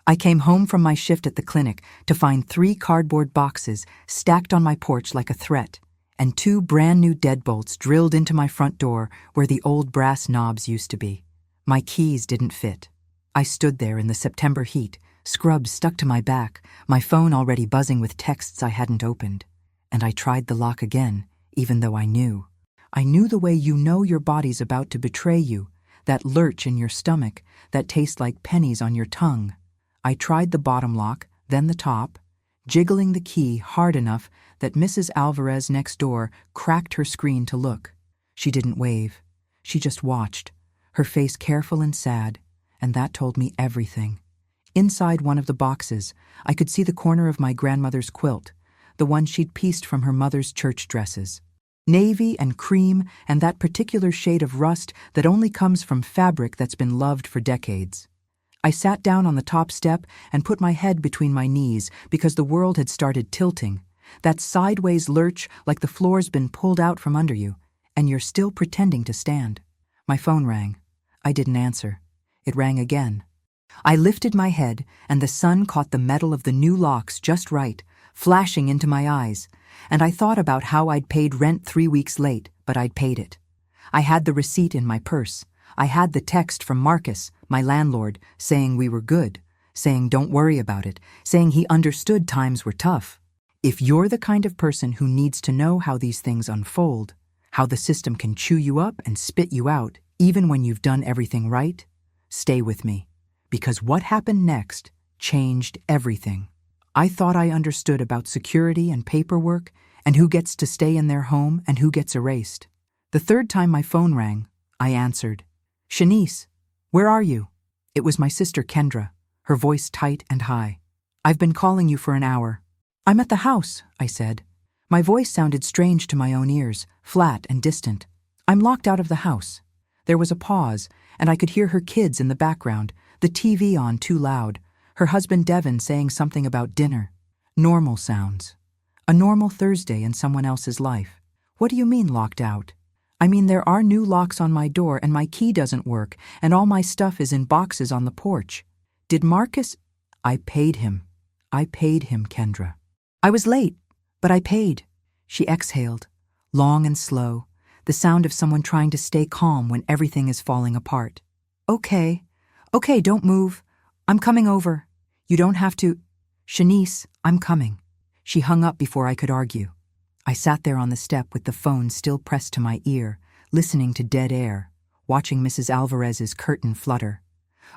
I came home from my shift at the clinic to find 3 cardboard boxes stacked on my porch like a threat, and 2 brand new deadbolts drilled into my front door where the old brass knobs used to be. My keys didn't fit. I stood there in the September heat, scrubs stuck to my back, my phone already buzzing with texts I hadn't opened. And I tried the lock again, even though I knew. I knew the way you know your body's about to betray you, that lurch in your stomach, that taste like pennies on your tongue. I tried the bottom lock, then the top, jiggling the key hard enough that Mrs. Alvarez next door cracked her screen to look. She didn't wave. She just watched, her face careful and sad, and that told me everything. Inside one of the boxes, I could see the corner of my grandmother's quilt, the one she'd pieced from her mother's church dresses. Navy and cream and that particular shade of rust that only comes from fabric that's been loved for decades. I sat down on the top step and put my head between my knees because the world had started tilting, that sideways lurch like the floor's been pulled out from under you, and you're still pretending to stand. My phone rang. I didn't answer. It rang again. I lifted my head, and the sun caught the metal of the new locks just right, flashing into my eyes, and I thought about how I'd paid rent 3 weeks late, but I'd paid it. I had the receipt in my purse. I had the text from Marcus, my landlord, saying we were good, saying don't worry about it, saying he understood times were tough. If you're the kind of person who needs to know how these things unfold, how the system can chew you up and spit you out, even when you've done everything right, stay with me, because what happened next changed everything. I thought I understood about security and paperwork and who gets to stay in their home and who gets erased. The 3rd time my phone rang, I answered. "Shanice, where are you?" It was my sister Kendra, her voice tight and high. "I've been calling you for an hour." "I'm at the house," I said. My voice sounded strange to my own ears, flat and distant. "I'm locked out of the house." There was a pause, and I could hear her kids in the background, the TV on too loud, her husband Devin saying something about dinner. Normal sounds. A normal Thursday in someone else's life. "What do you mean locked out?" "I mean there are new locks on my door and my key doesn't work and all my stuff is in boxes on the porch." "Did Marcus—" "I paid him. I paid him, Kendra. I was late, but I paid." She exhaled, long and slow, the sound of someone trying to stay calm when everything is falling apart. Okay, don't move. I'm coming over. You don't have to—" "Shanice, I'm coming." She hung up before I could argue. I sat there on the step with the phone still pressed to my ear, listening to dead air, watching Mrs. Alvarez's curtain flutter.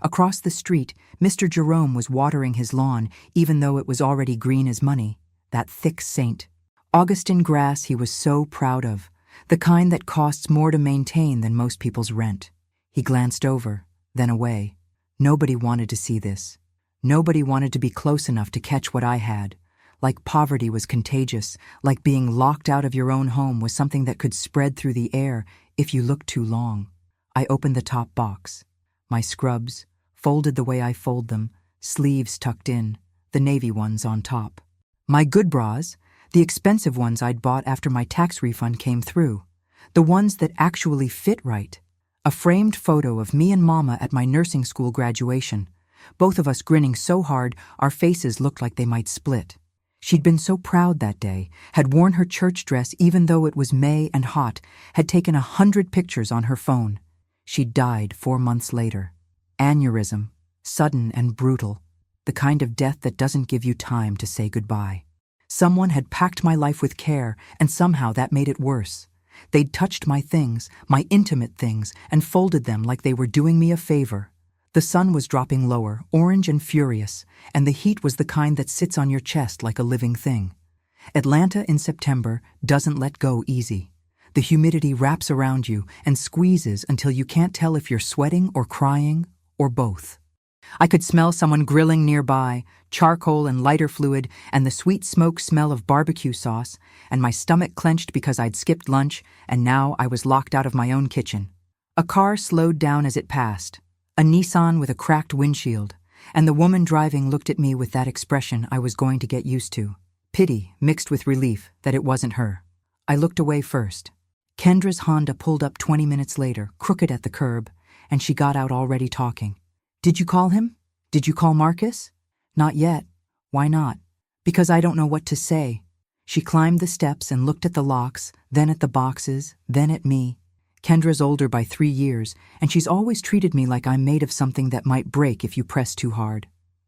Across the street, Mr. Jerome was watering his lawn, even though it was already green as money, that thick saint. Augustin grass he was so proud of, the kind that costs more to maintain than most people's rent. He glanced over, then away. Nobody wanted to see this. Nobody wanted to be close enough to catch what I had. Like poverty was contagious, like being locked out of your own home was something that could spread through the air if you looked too long. I opened the top box. My scrubs, folded the way I fold them, sleeves tucked in, the navy ones on top. My good bras, the expensive ones I'd bought after my tax refund came through. The ones that actually fit right. A framed photo of me and Mama at my nursing school graduation. Both of us grinning so hard our faces looked like they might split. She'd been so proud that day, had worn her church dress even though it was May and hot, had taken 100 pictures on her phone. She died 4 months later. Aneurysm, sudden and brutal, the kind of death that doesn't give you time to say goodbye. Someone had packed my life with care, and somehow that made it worse. They'd touched my things, my intimate things, and folded them like they were doing me a favor. The sun was dropping lower, orange and furious, and the heat was the kind that sits on your chest like a living thing. Atlanta in September doesn't let go easy. The humidity wraps around you and squeezes until you can't tell if you're sweating or crying or both. I could smell someone grilling nearby, charcoal and lighter fluid, and the sweet smoke smell of barbecue sauce, and my stomach clenched because I'd skipped lunch, and now I was locked out of my own kitchen. A car slowed down as it passed. A Nissan with a cracked windshield, and the woman driving looked at me with that expression I was going to get used to. Pity mixed with relief that it wasn't her. I looked away first. Kendra's Honda pulled up 20 minutes later, crooked at the curb, and she got out already talking. "Did you call him? Did you call Marcus?" Not yet. Why not? Because I don't know what to say. She climbed the steps and looked at the locks, then at the boxes, then at me. Kendra's older by 3 years, and she's always treated me like I'm made of something that might break if you press too hard.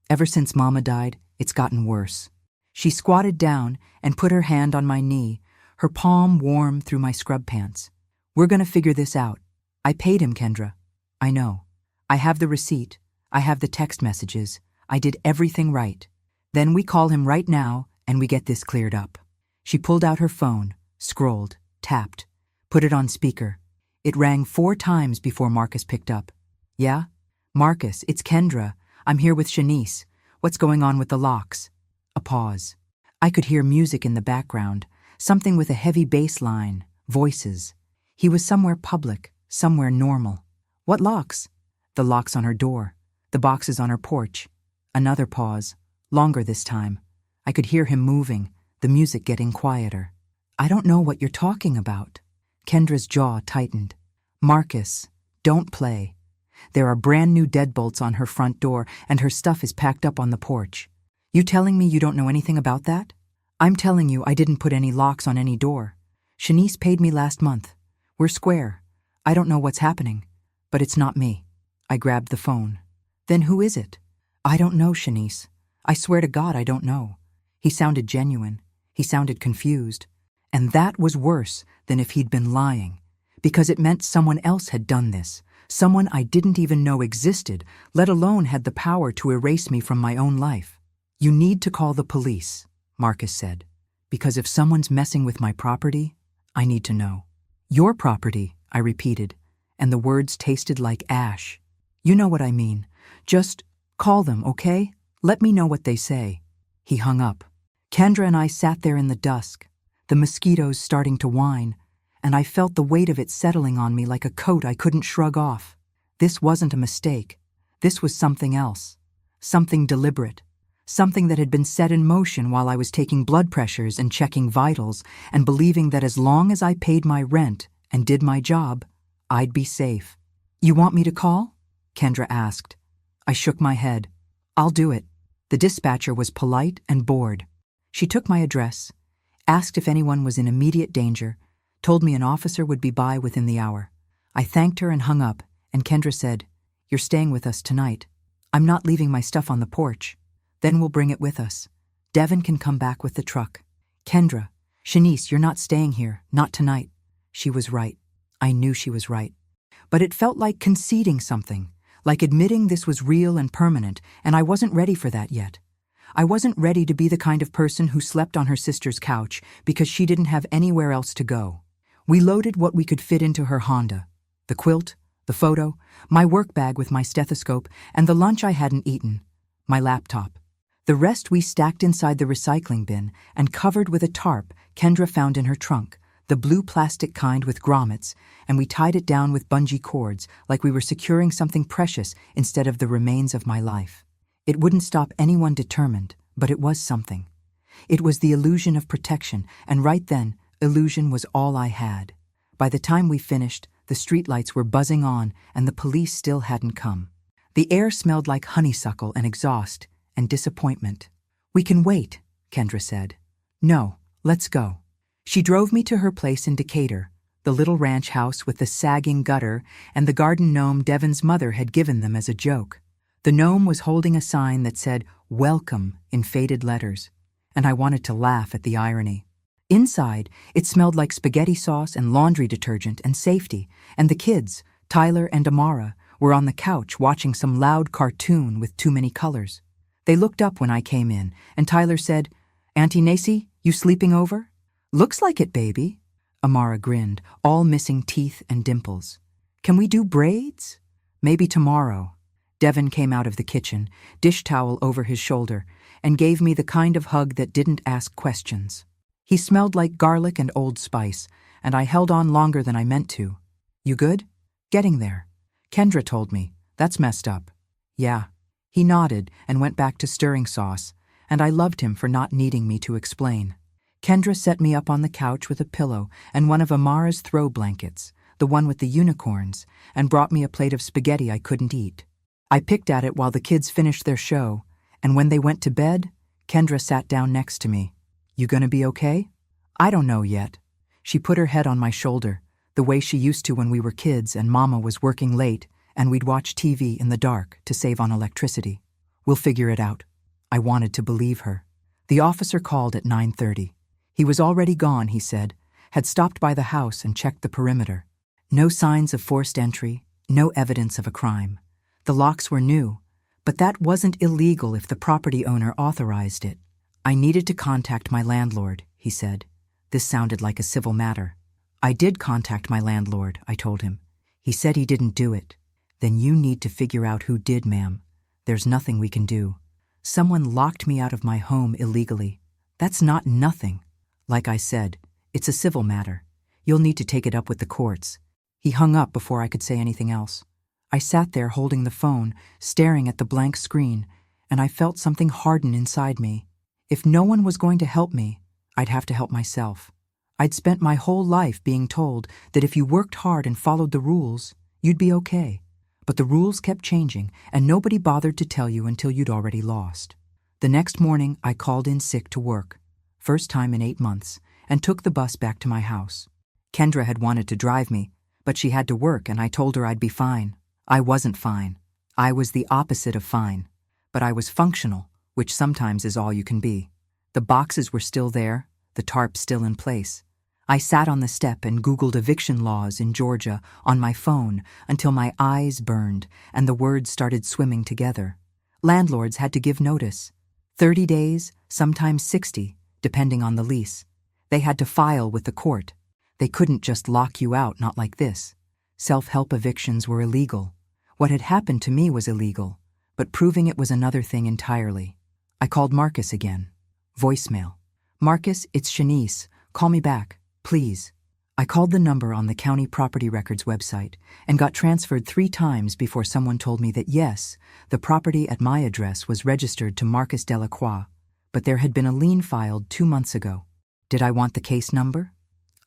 Ever since Mama died, it's gotten worse. She squatted down and put her hand on my knee, her palm warm through my scrub pants. We're gonna figure this out. I paid him, Kendra. I know. I have the receipt. I have the text messages. I did everything right. Then we call him right now and we get this cleared up. She pulled out her phone, scrolled, tapped, put it on speaker. It rang 4 times before Marcus picked up. Yeah? Marcus, it's Kendra. I'm here with Shanice. What's going on with the locks? A pause. I could hear music in the background, something with a heavy bass line, voices. He was somewhere public, somewhere normal. What locks? The locks on her door, the boxes on her porch. Another pause, longer this time. I could hear him moving, the music getting quieter. I don't know what you're talking about. Kendra's jaw tightened. Marcus, don't play. There are brand new deadbolts on her front door and her stuff is packed up on the porch. You telling me you don't know anything about that? I'm telling you I didn't put any locks on any door. Shanice paid me last month. We're square. I don't know what's happening, but it's not me. I grabbed the phone. Then who is it? I don't know, Shanice. I swear to God I don't know. He sounded genuine. He sounded confused. And that was worse than if he'd been lying, because it meant someone else had done this, someone I didn't even know existed, let alone had the power to erase me from my own life. You need to call the police, Marcus said, because if someone's messing with my property, I need to know. Your property, I repeated, and the words tasted like ash. You know what I mean. Just call them, okay? Let me know what they say. He hung up. Kendra and I sat there in the dusk, the mosquitoes starting to whine, and I felt the weight of it settling on me like a coat I couldn't shrug off. This wasn't a mistake. This was something else. Something deliberate. Something that had been set in motion while I was taking blood pressures and checking vitals and believing that as long as I paid my rent and did my job, I'd be safe. You want me to call? Kendra asked. I shook my head. I'll do it. The dispatcher was polite and bored. She took my address, asked if anyone was in immediate danger, told me an officer would be by within the hour. I thanked her and hung up, and Kendra said, You're staying with us tonight. I'm not leaving my stuff on the porch. Then we'll bring it with us. Devin can come back with the truck. Kendra, Shanice, you're not staying here, not tonight. She was right. I knew she was right. But it felt like conceding something, like admitting this was real and permanent, and I wasn't ready for that yet. I wasn't ready to be the kind of person who slept on her sister's couch because she didn't have anywhere else to go. We loaded what we could fit into her Honda. The quilt, the photo, my work bag with my stethoscope, and the lunch I hadn't eaten, my laptop. The rest we stacked inside the recycling bin and covered with a tarp Kendra found in her trunk, the blue plastic kind with grommets, and we tied it down with bungee cords like we were securing something precious instead of the remains of my life. It wouldn't stop anyone determined, but it was something. It was the illusion of protection, and right then, illusion was all I had. By the time we finished, the streetlights were buzzing on and the police still hadn't come. The air smelled like honeysuckle and exhaust and disappointment. We can wait, Kendra said. No, let's go. She drove me to her place in Decatur, the little ranch house with the sagging gutter and the garden gnome Devin's mother had given them as a joke. The gnome was holding a sign that said, Welcome, in faded letters, and I wanted to laugh at the irony. Inside, it smelled like spaghetti sauce and laundry detergent and safety, and the kids, Tyler and Amara, were on the couch watching some loud cartoon with too many colors. They looked up when I came in, and Tyler said, Auntie Nacy, you sleeping over? Looks like it, baby. Amara grinned, all missing teeth and dimples. Can we do braids? Maybe tomorrow. Devin came out of the kitchen, dish towel over his shoulder, and gave me the kind of hug that didn't ask questions. He smelled like garlic and Old Spice, and I held on longer than I meant to. You good? Getting there. Kendra told me. That's messed up. Yeah. He nodded and went back to stirring sauce, and I loved him for not needing me to explain. Kendra set me up on the couch with a pillow and one of Amara's throw blankets, the one with the unicorns, and brought me a plate of spaghetti I couldn't eat. I picked at it while the kids finished their show, And when they went to bed, Kendra sat down next to me. "You gonna be okay?" "I don't know yet." She put her head on my shoulder, the way she used to when we were kids and Mama was working late and we'd watch TV in the dark to save on electricity. "We'll figure it out." I wanted to believe her. The officer called at 9:30. He was already gone, he said, had stopped by the house and checked the perimeter. No signs of forced entry, no evidence of a crime. The locks were new, but that wasn't illegal if the property owner authorized it. "I needed to contact my landlord," he said. This sounded like a civil matter. "I did contact my landlord," I told him. "He said he didn't do it." "Then you need to figure out who did, ma'am. There's nothing we can do. Someone locked me out of my home illegally. That's not nothing. Like I said, it's a civil matter. You'll need to take it up with the courts." He hung up before I could say anything else. I sat there holding the phone, staring at the blank screen, and I felt something harden inside me. If no one was going to help me, I'd have to help myself. I'd spent my whole life being told that if you worked hard and followed the rules, you'd be okay. But the rules kept changing, and nobody bothered to tell you until you'd already lost. The next morning, I called in sick to work, first time in 8 months, and took the bus back to my house. Kendra had wanted to drive me, but she had to work, and I told her I'd be fine. I wasn't fine. I was the opposite of fine. But I was functional, which sometimes is all you can be. The boxes were still there, the tarp still in place. I sat on the step and Googled eviction laws in Georgia on my phone until my eyes burned and the words started swimming together. Landlords had to give notice. 30 days, sometimes 60, depending on the lease. They had to file with the court. They couldn't just lock you out, not like this. Self-help evictions were illegal. What had happened to me was illegal, but proving it was another thing entirely. I called Marcus again. Voicemail. "Marcus, it's Shanice. Call me back, please." I called the number on the county property records website and got transferred 3 times before someone told me that yes, the property at my address was registered to Marcus Delacroix, but there had been a lien filed 2 months ago. Did I want the case number?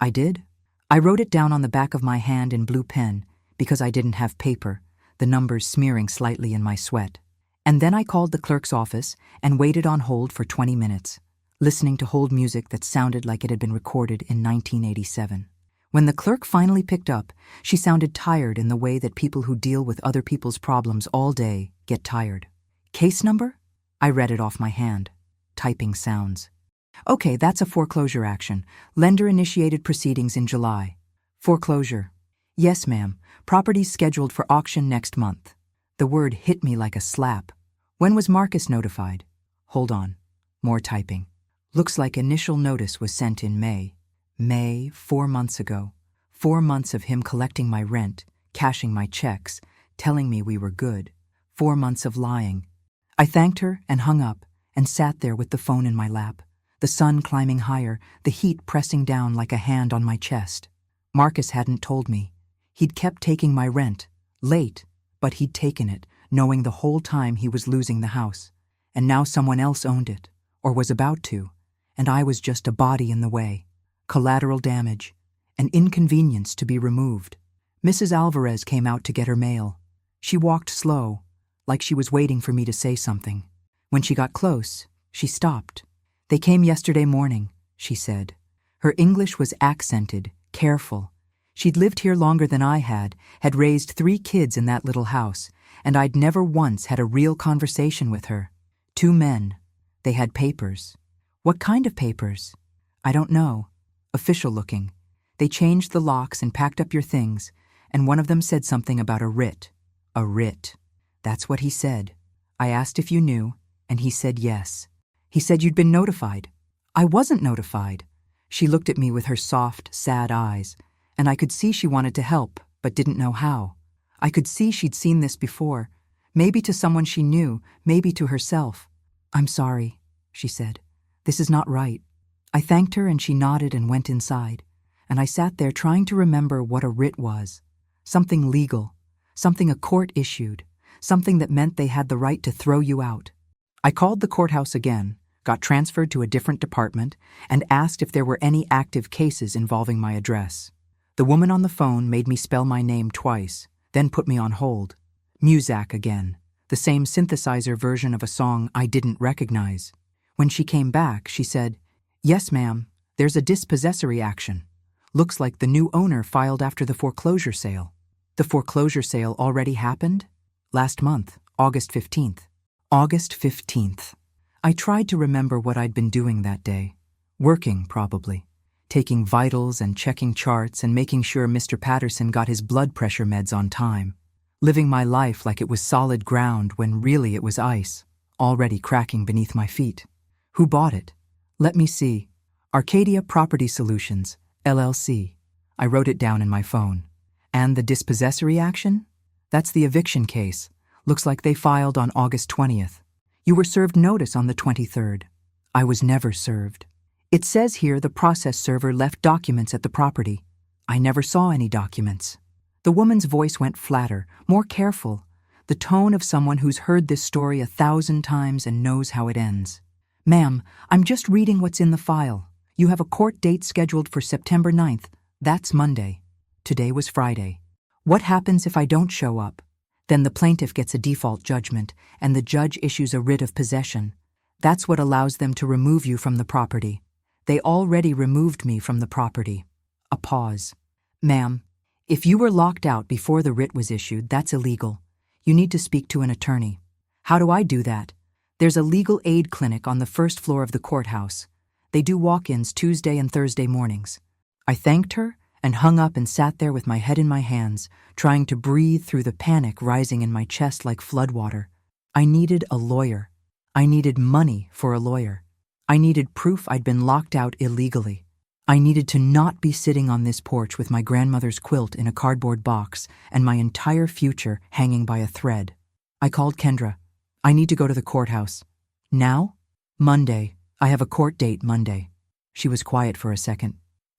I did. I wrote it down on the back of my hand in blue pen because I didn't have paper, the numbers smearing slightly in my sweat. And then I called the clerk's office and waited on hold for 20 minutes, listening to hold music that sounded like it had been recorded in 1987. When the clerk finally picked up, she sounded tired in the way that people who deal with other people's problems all day get tired. "Case number?" I read it off my hand. Typing sounds. "Okay, that's a foreclosure action. Lender-initiated proceedings in July." "Foreclosure." "Yes, ma'am. Property's scheduled for auction next month." The word hit me like a slap. "When was Marcus notified?" "Hold on." More typing. "Looks like initial notice was sent in May." May, 4 months ago. 4 months of him collecting my rent, cashing my checks, telling me we were good. 4 months of lying. I thanked her and hung up and sat there with the phone in my lap. The sun climbing higher, the heat pressing down like a hand on my chest. Marcus hadn't told me. He'd kept taking my rent. Late, but he'd taken it, knowing the whole time he was losing the house. And now someone else owned it, or was about to, and I was just a body in the way. Collateral damage. An inconvenience to be removed. Mrs. Alvarez came out to get her mail. She walked slow, like she was waiting for me to say something. When she got close, she stopped. "They came yesterday morning," she said. Her English was accented, careful. She'd lived here longer than I had raised 3 kids in that little house, and I'd never once had a real conversation with her. 2 men. They had papers. What kind of papers? I don't know. Official looking. They changed the locks and packed up your things, and one of them said something about a writ. A writ. That's what he said. I asked if you knew, and he said yes. He said you'd been notified. I wasn't notified. She looked at me with her soft, sad eyes, and I could see she wanted to help, but didn't know how. I could see she'd seen this before, maybe to someone she knew, maybe to herself. "I'm sorry," she said. "This is not right." I thanked her and she nodded and went inside, and I sat there trying to remember what a writ was. Something legal, something a court issued, something that meant they had the right to throw you out. I called the courthouse again, got transferred to a different department, and asked if there were any active cases involving my address. The woman on the phone made me spell my name twice, then put me on hold. Muzak again. the same synthesizer version of a song I didn't recognize. When she came back, she said, "Yes, ma'am, there's a dispossessory action. Looks like the new owner filed after the foreclosure sale." The foreclosure sale already happened? Last month, August 15th. August 15th. I tried to remember what I'd been doing that day. Working, probably. Taking vitals and checking charts and making sure Mr. Patterson got his blood pressure meds on time. Living my life like it was solid ground when really it was ice, already cracking beneath my feet. Who bought it? Let me see. Arcadia Property Solutions, LLC. I wrote it down in my phone. And the dispossessory action? That's the eviction case. Looks like they filed on August 20th. You were served notice on the 23rd. I was never served. It says here the process server left documents at the property. I never saw any documents. The woman's voice went flatter, more careful, the tone of someone who's heard this story 1,000 times and knows how it ends. "Ma'am, I'm just reading what's in the file. You have a court date scheduled for September 9th. That's Monday. Today was Friday. What happens if I don't show up? Then the plaintiff gets a default judgment, and the judge issues a writ of possession. That's what allows them to remove you from the property. They already removed me from the property." A pause. "Ma'am, if you were locked out before the writ was issued, that's illegal. You need to speak to an attorney." "How do I do that?" "There's a legal aid clinic on the first floor of the courthouse. They do walk-ins Tuesday and Thursday mornings." I thanked her and hung up and sat there with my head in my hands, trying to breathe through the panic rising in my chest like floodwater. I needed a lawyer. I needed money for a lawyer. I needed proof I'd been locked out illegally. I needed to not be sitting on this porch with my grandmother's quilt in a cardboard box and my entire future hanging by a thread. I called Kendra. "I need to go to the courthouse." "Now?" "Monday. I have a court date Monday." She was quiet for a second.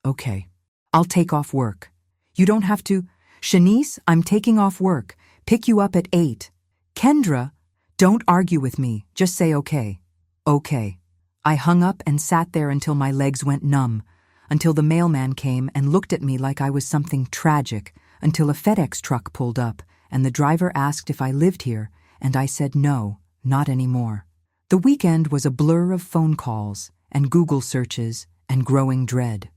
"Okay. I'll take off work." "You don't have to." "Shanice, I'm taking off work. Pick you up at 8. "Kendra, don't argue with me. Just say okay." "Okay." I hung up and sat there until my legs went numb, until the mailman came and looked at me like I was something tragic, until a FedEx truck pulled up and the driver asked if I lived here, and I said no, not anymore. The weekend was a blur of phone calls and Google searches and growing dread.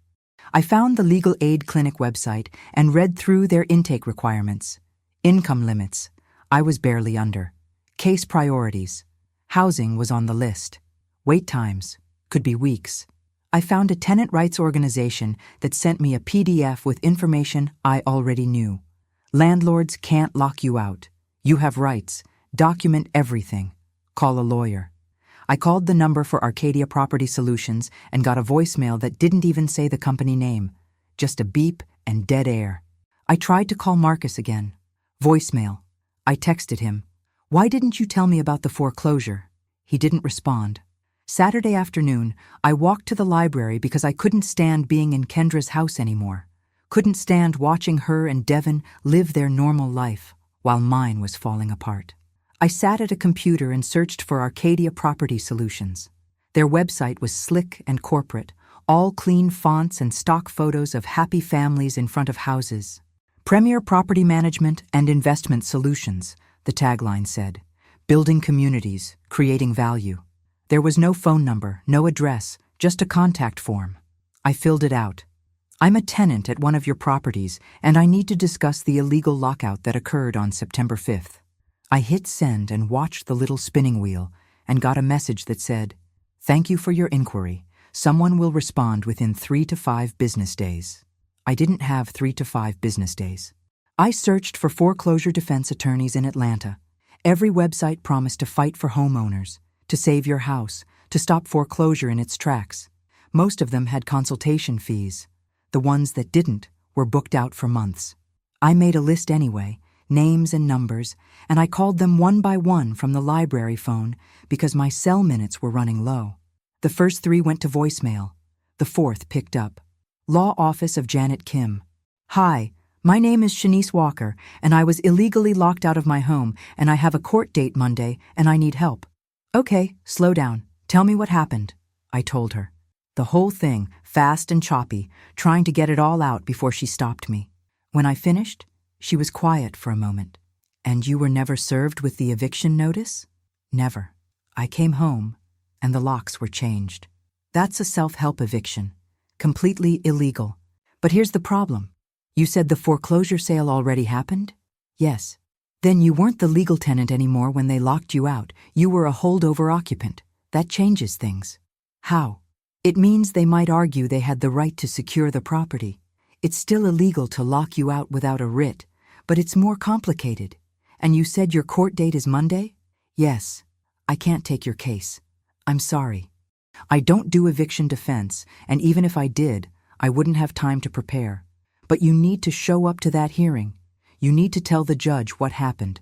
I found the legal aid clinic website and read through their intake requirements. Income limits. I was barely under. Case priorities. Housing was on the list. Wait times. Could be weeks. I found a tenant rights organization that sent me a PDF with information I already knew. Landlords can't lock you out. You have rights. Document everything. Call a lawyer. I called the number for Arcadia Property Solutions and got a voicemail that didn't even say the company name, just a beep and dead air. I tried to call Marcus again. Voicemail. I texted him. "Why didn't you tell me about the foreclosure?" He didn't respond. Saturday afternoon, I walked to the library because I couldn't stand being in Kendra's house anymore. Couldn't stand watching her and Devin live their normal life while mine was falling apart. I sat at a computer and searched for Arcadia Property Solutions. Their website was slick and corporate, all clean fonts and stock photos of happy families in front of houses. "Premier Property Management and Investment Solutions," the tagline said. "Building communities, creating value." There was no phone number, no address, just a contact form. I filled it out. "I'm a tenant at one of your properties, and I need to discuss the illegal lockout that occurred on September 5th. I hit send and watched the little spinning wheel and got a message that said, "Thank you for your inquiry. Someone will respond within 3 to 5 business days." I didn't have 3 to 5 business days. I searched for foreclosure defense attorneys in Atlanta. Every website promised to fight for homeowners, to save your house, to stop foreclosure in its tracks. Most of them had consultation fees. The ones that didn't were booked out for months. I made a list anyway, names and numbers, and I called them one by one from the library phone because my cell minutes were running low. The first 3 went to voicemail. The 4th picked up. Law Office of Janet Kim. "Hi, my name is Shanice Walker, and I was illegally locked out of my home, and I have a court date Monday, and I need help." "Okay, slow down. Tell me what happened," I told her. The whole thing, fast and choppy, trying to get it all out before she stopped me. When I finished, she was quiet for a moment. And you were never served with the eviction notice? Never. I came home, and the locks were changed. That's a self-help eviction. Completely illegal. But here's the problem. You said the foreclosure sale already happened? Yes. Then you weren't the legal tenant anymore when they locked you out. You were a holdover occupant. That changes things. How? It means they might argue they had the right to secure the property. It's still illegal to lock you out without a writ, but it's more complicated. And you said your court date is Monday? Yes. I can't take your case. I'm sorry. I don't do eviction defense, and even if I did, I wouldn't have time to prepare. But you need to show up to that hearing. You need to tell the judge what happened.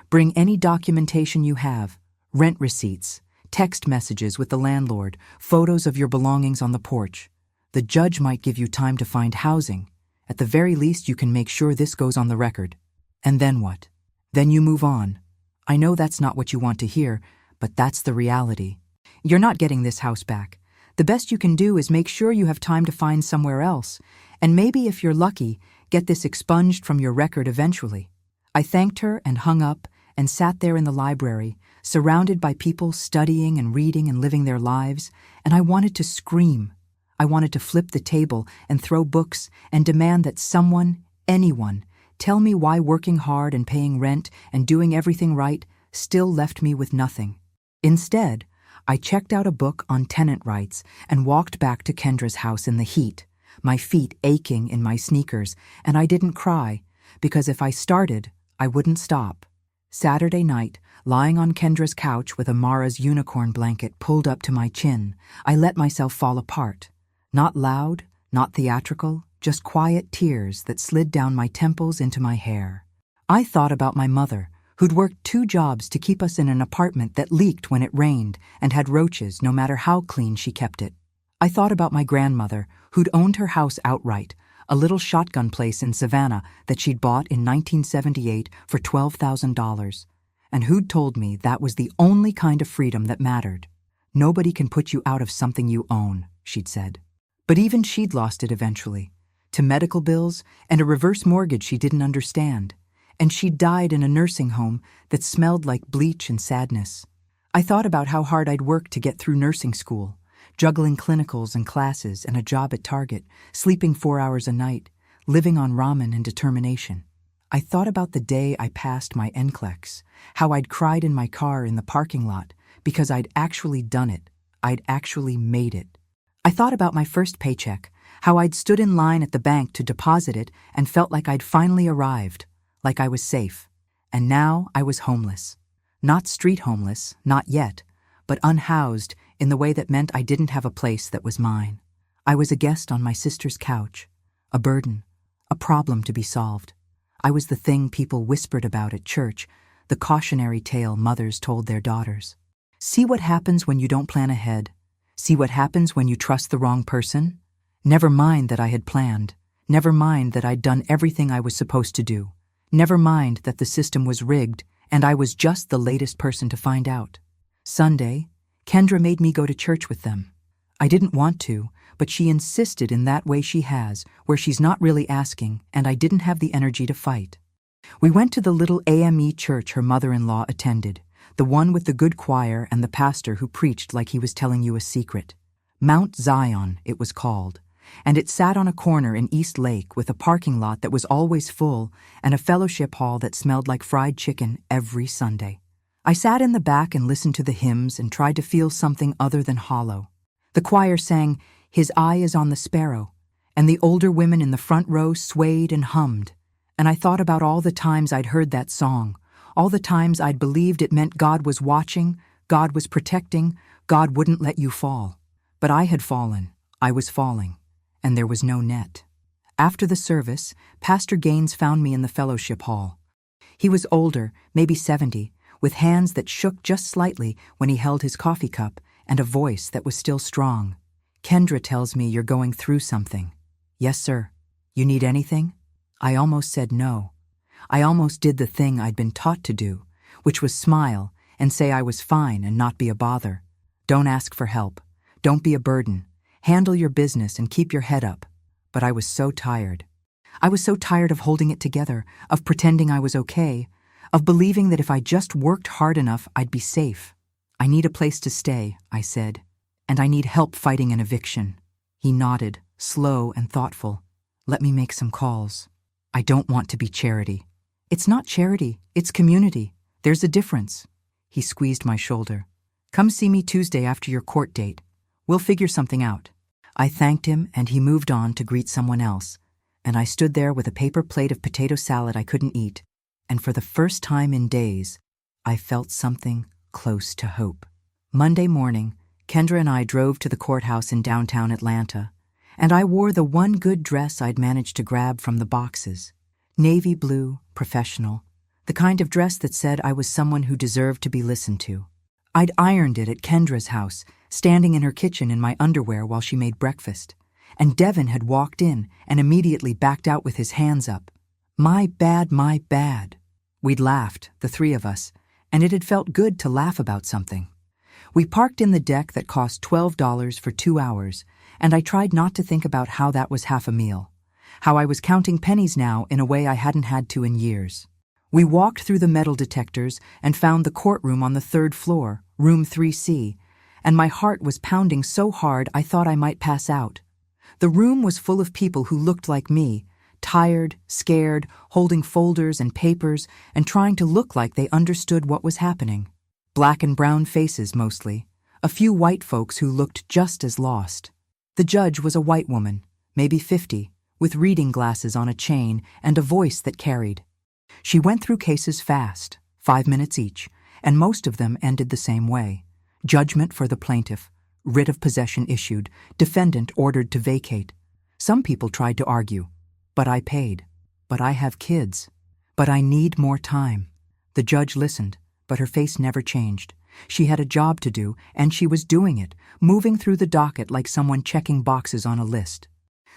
Bring any documentation you have, rent receipts, text messages with the landlord, photos of your belongings on the porch. The judge might give you time to find housing. At the very least, you can make sure this goes on the record. And then what? Then you move on. I know that's not what you want to hear, but that's the reality. You're not getting this house back. The best you can do is make sure you have time to find somewhere else, and maybe if you're lucky, get this expunged from your record eventually. I thanked her and hung up and sat there in the library, surrounded by people studying and reading and living their lives, and I wanted to scream. I wanted to flip the table and throw books and demand that someone, anyone, tell me why working hard and paying rent and doing everything right still left me with nothing. Instead, I checked out a book on tenant rights and walked back to Kendra's house in the heat, my feet aching in my sneakers, and I didn't cry, because if I started, I wouldn't stop. Saturday night, lying on Kendra's couch with Amara's unicorn blanket pulled up to my chin, I let myself fall apart. Not loud, not theatrical, just quiet tears that slid down my temples into my hair. I thought about my mother, who'd worked 2 jobs to keep us in an apartment that leaked when it rained and had roaches no matter how clean she kept it. I thought about my grandmother, who'd owned her house outright, a little shotgun place in Savannah that she'd bought in 1978 for $12,000, and who'd told me that was the only kind of freedom that mattered. Nobody can put you out of something you own, she'd said. But even she'd lost it eventually, to medical bills and a reverse mortgage she didn't understand. And she died in a nursing home that smelled like bleach and sadness. I thought about how hard I'd worked to get through nursing school, juggling clinicals and classes and a job at Target, sleeping 4 hours a night, living on ramen and determination. I thought about the day I passed my NCLEX, how I'd cried in my car in the parking lot because I'd actually done it. I'd actually made it. I thought about my first paycheck, how I'd stood in line at the bank to deposit it and felt like I'd finally arrived. Like I was safe. And now I was homeless. Not street homeless, not yet, but unhoused in the way that meant I didn't have a place that was mine. I was a guest on my sister's couch, a burden, a problem to be solved. I was the thing people whispered about at church, the cautionary tale mothers told their daughters. See what happens when you don't plan ahead. See what happens when you trust the wrong person. Never mind that I had planned. Never mind that I'd done everything I was supposed to do. Never mind that the system was rigged and I was just the latest person to find out. Sunday, Kendra made me go to church with them. I didn't want to, but she insisted in that way she has, where she's not really asking, and I didn't have the energy to fight. We went to the little AME church her mother-in-law attended, the one with the good choir and the pastor who preached like he was telling you a secret. Mount Zion, it was called. And it sat on a corner in East Lake with a parking lot that was always full and a fellowship hall that smelled like fried chicken every Sunday. I sat in the back and listened to the hymns and tried to feel something other than hollow. The choir sang, "His eye is on the sparrow," and the older women in the front row swayed and hummed. And I thought about all the times I'd heard that song, all the times I'd believed it meant God was watching, God was protecting, God wouldn't let you fall. But I had fallen, I was falling. And there was no net. After the service, Pastor Gaines found me in the fellowship hall. He was older, maybe 70, with hands that shook just slightly when he held his coffee cup and a voice that was still strong. "Kendra tells me you're going through something." "Yes, sir. You need anything?" I almost said no. I almost did the thing I'd been taught to do, which was smile and say I was fine and not be a bother. Don't ask for help. Don't be a burden. Handle your business and keep your head up. But I was so tired. I was so tired of holding it together, of pretending I was okay, of believing that if I just worked hard enough, I'd be safe. "I need a place to stay," I said, "and I need help fighting an eviction." He nodded, slow and thoughtful. "Let me make some calls. I don't want to be charity." "It's not charity, it's community. There's a difference." He squeezed my shoulder. "Come see me Tuesday after your court date. We'll figure something out." I thanked him, and he moved on to greet someone else, and I stood there with a paper plate of potato salad I couldn't eat, and for the first time in days, I felt something close to hope. Monday morning, Kendra and I drove to the courthouse in downtown Atlanta, and I wore the one good dress I'd managed to grab from the boxes. Navy blue, professional, the kind of dress that said I was someone who deserved to be listened to. I'd ironed it at Kendra's house, standing in her kitchen in my underwear while she made breakfast, and Devin had walked in and immediately backed out with his hands up. My bad, my bad. We'd laughed, the three of us, and it had felt good to laugh about something. We parked in the deck that cost $12 for 2 hours, and I tried not to think about how that was half a meal, how I was counting pennies now in a way I hadn't had to in years. We walked through the metal detectors and found the courtroom on the 3rd floor, room 3C, and my heart was pounding so hard I thought I might pass out. The room was full of people who looked like me, tired, scared, holding folders and papers, and trying to look like they understood what was happening. Black and brown faces mostly, a few white folks who looked just as lost. The judge was a white woman, maybe 50, with reading glasses on a chain and a voice that carried. She went through cases fast, 5 minutes each, and most of them ended the same way. Judgment for the plaintiff, writ of possession issued, defendant ordered to vacate. Some people tried to argue. But I paid. But I have kids. But I need more time. The judge listened, but her face never changed. She had a job to do, and she was doing it, moving through the docket like someone checking boxes on a list.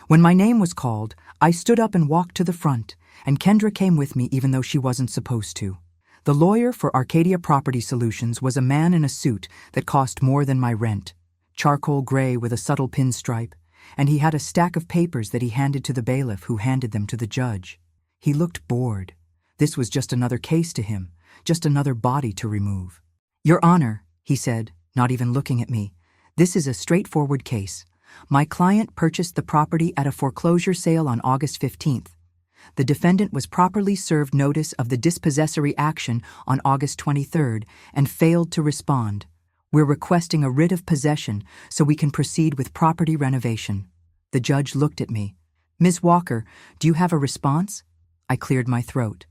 When my name was called, I stood up and walked to the front, and Kendra came with me even though she wasn't supposed to. The lawyer for Arcadia Property Solutions was a man in a suit that cost more than my rent, charcoal gray with a subtle pinstripe, and he had a stack of papers that he handed to the bailiff who handed them to the judge. He looked bored. This was just another case to him, just another body to remove. "Your Honor," he said, not even looking at me, "this is a straightforward case. My client purchased the property at a foreclosure sale on August 15th. The defendant was properly served notice of the dispossessory action on August 23rd and failed to respond. We're requesting a writ of possession so we can proceed with property renovation." The judge looked at me. "Ms. Walker, do you have a response?" I cleared my throat.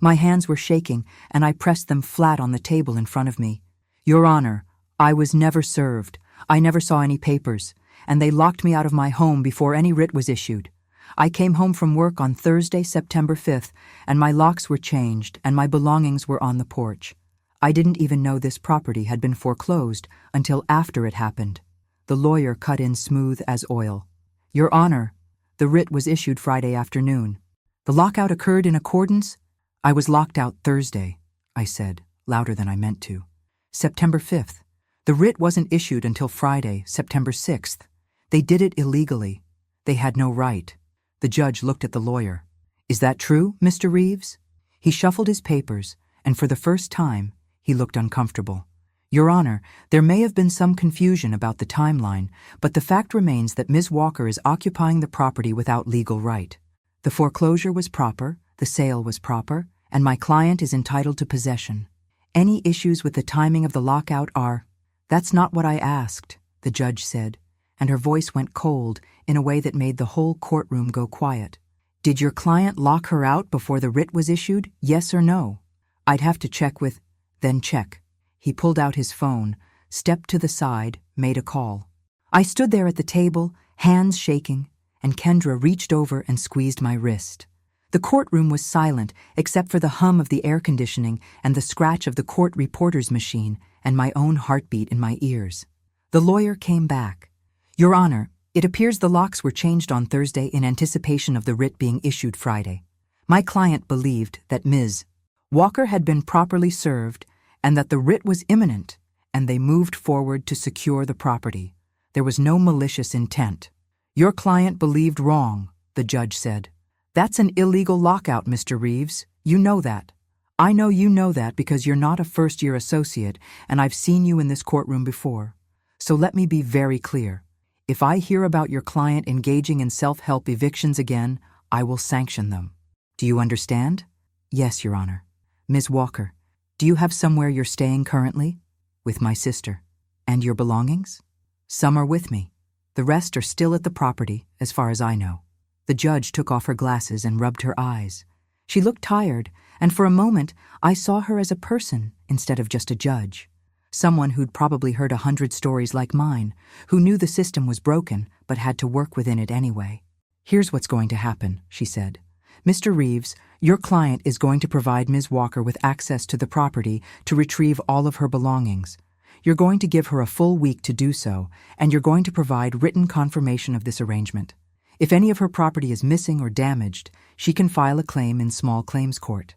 My hands were shaking, and I pressed them flat on the table in front of me. "Your Honor, I was never served. I never saw any papers, and they locked me out of my home before any writ was issued. I came home from work on Thursday, September 5th, and my locks were changed and my belongings were on the porch. I didn't even know this property had been foreclosed until after it happened." The lawyer cut in smooth as oil. "Your Honor, the writ was issued Friday afternoon. The lockout occurred in accordance—" "I was locked out Thursday," I said, louder than I meant to. "September 5th. The writ wasn't issued until Friday, September 6th. They did it illegally. They had no right." The judge looked at the lawyer. "Is that true, Mr. Reeves?" He shuffled his papers, and for the first time, he looked uncomfortable. "Your Honor, there may have been some confusion about the timeline, but the fact remains that Ms. Walker is occupying the property without legal right. The foreclosure was proper, the sale was proper, and my client is entitled to possession. Any issues with the timing of the lockout are—" "That's not what I asked," the judge said, and her voice went cold in a way that made the whole courtroom go quiet. "Did your client lock her out before the writ was issued, yes or no?" "I'd have to check with—" "Then check." He pulled out his phone, stepped to the side, made a call. I stood there at the table, hands shaking, and Kendra reached over and squeezed my wrist. The courtroom was silent except for the hum of the air conditioning and the scratch of the court reporter's machine and my own heartbeat in my ears. The lawyer came back. "Your Honor, it appears the locks were changed on Thursday in anticipation of the writ being issued Friday. My client believed that Ms. Walker had been properly served and that the writ was imminent, and they moved forward to secure the property. There was no malicious intent." "Your client believed wrong," the judge said. "That's an illegal lockout, Mr. Reeves. You know that. I know you know that because you're not a first-year associate and I've seen you in this courtroom before. So let me be very clear. If I hear about your client engaging in self-help evictions again, I will sanction them. Do you understand? Yes, Your Honor. Ms. Walker, do you have somewhere you're staying currently? With my sister. And your belongings? Some are with me. The rest are still at the property, as far as I know. The judge took off her glasses and rubbed her eyes. She looked tired, and for a moment I saw her as a person instead of just a judge. Someone who'd probably heard 100 stories like mine, who knew the system was broken but had to work within it anyway. Here's what's going to happen, she said. Mr. Reeves, your client is going to provide Ms. Walker with access to the property to retrieve all of her belongings. You're going to give her a full week to do so, and you're going to provide written confirmation of this arrangement. If any of her property is missing or damaged, she can file a claim in small claims court.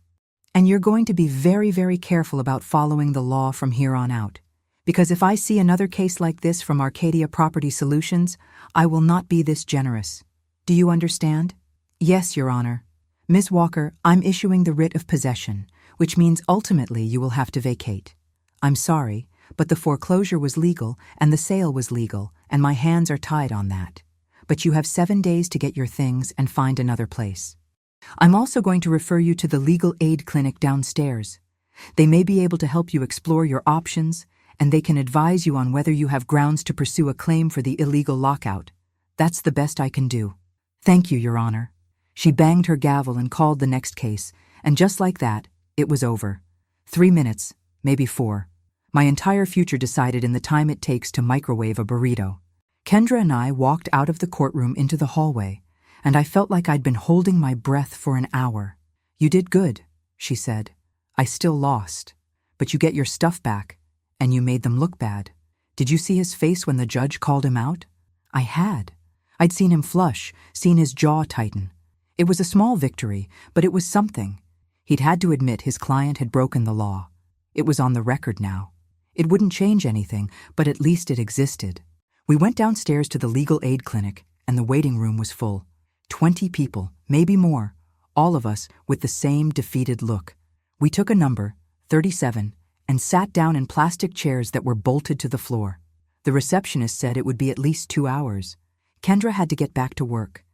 And you're going to be very, very careful about following the law from here on out. Because if I see another case like this from Arcadia Property Solutions, I will not be this generous. Do you understand? Yes, Your Honor. Ms. Walker, I'm issuing the writ of possession, which means ultimately you will have to vacate. I'm sorry, but the foreclosure was legal and the sale was legal, and my hands are tied on that. But you have 7 days to get your things and find another place. I'm also going to refer you to the legal aid clinic downstairs. They may be able to help you explore your options, and they can advise you on whether you have grounds to pursue a claim for the illegal lockout. That's the best I can do. Thank you, Your Honor. She banged her gavel and called the next case, and just like that, it was over. 3 minutes, maybe 4. My entire future decided in the time it takes to microwave a burrito. Kendra and I walked out of the courtroom into the hallway, and I felt like I'd been holding my breath for an hour. You did good, she said. I still lost. But you get your stuff back, and you made them look bad. Did you see his face when the judge called him out? I had. I'd seen him flush, seen his jaw tighten. It was a small victory, but it was something. He'd had to admit his client had broken the law. It was on the record now. It wouldn't change anything, but at least it existed. We went downstairs to the legal aid clinic, and the waiting room was full. 20 people, maybe more, all of us with the same defeated look. We took a number, 37, and sat down in plastic chairs that were bolted to the floor. The receptionist said it would be at least 2 hours. Kendra had to get back to work.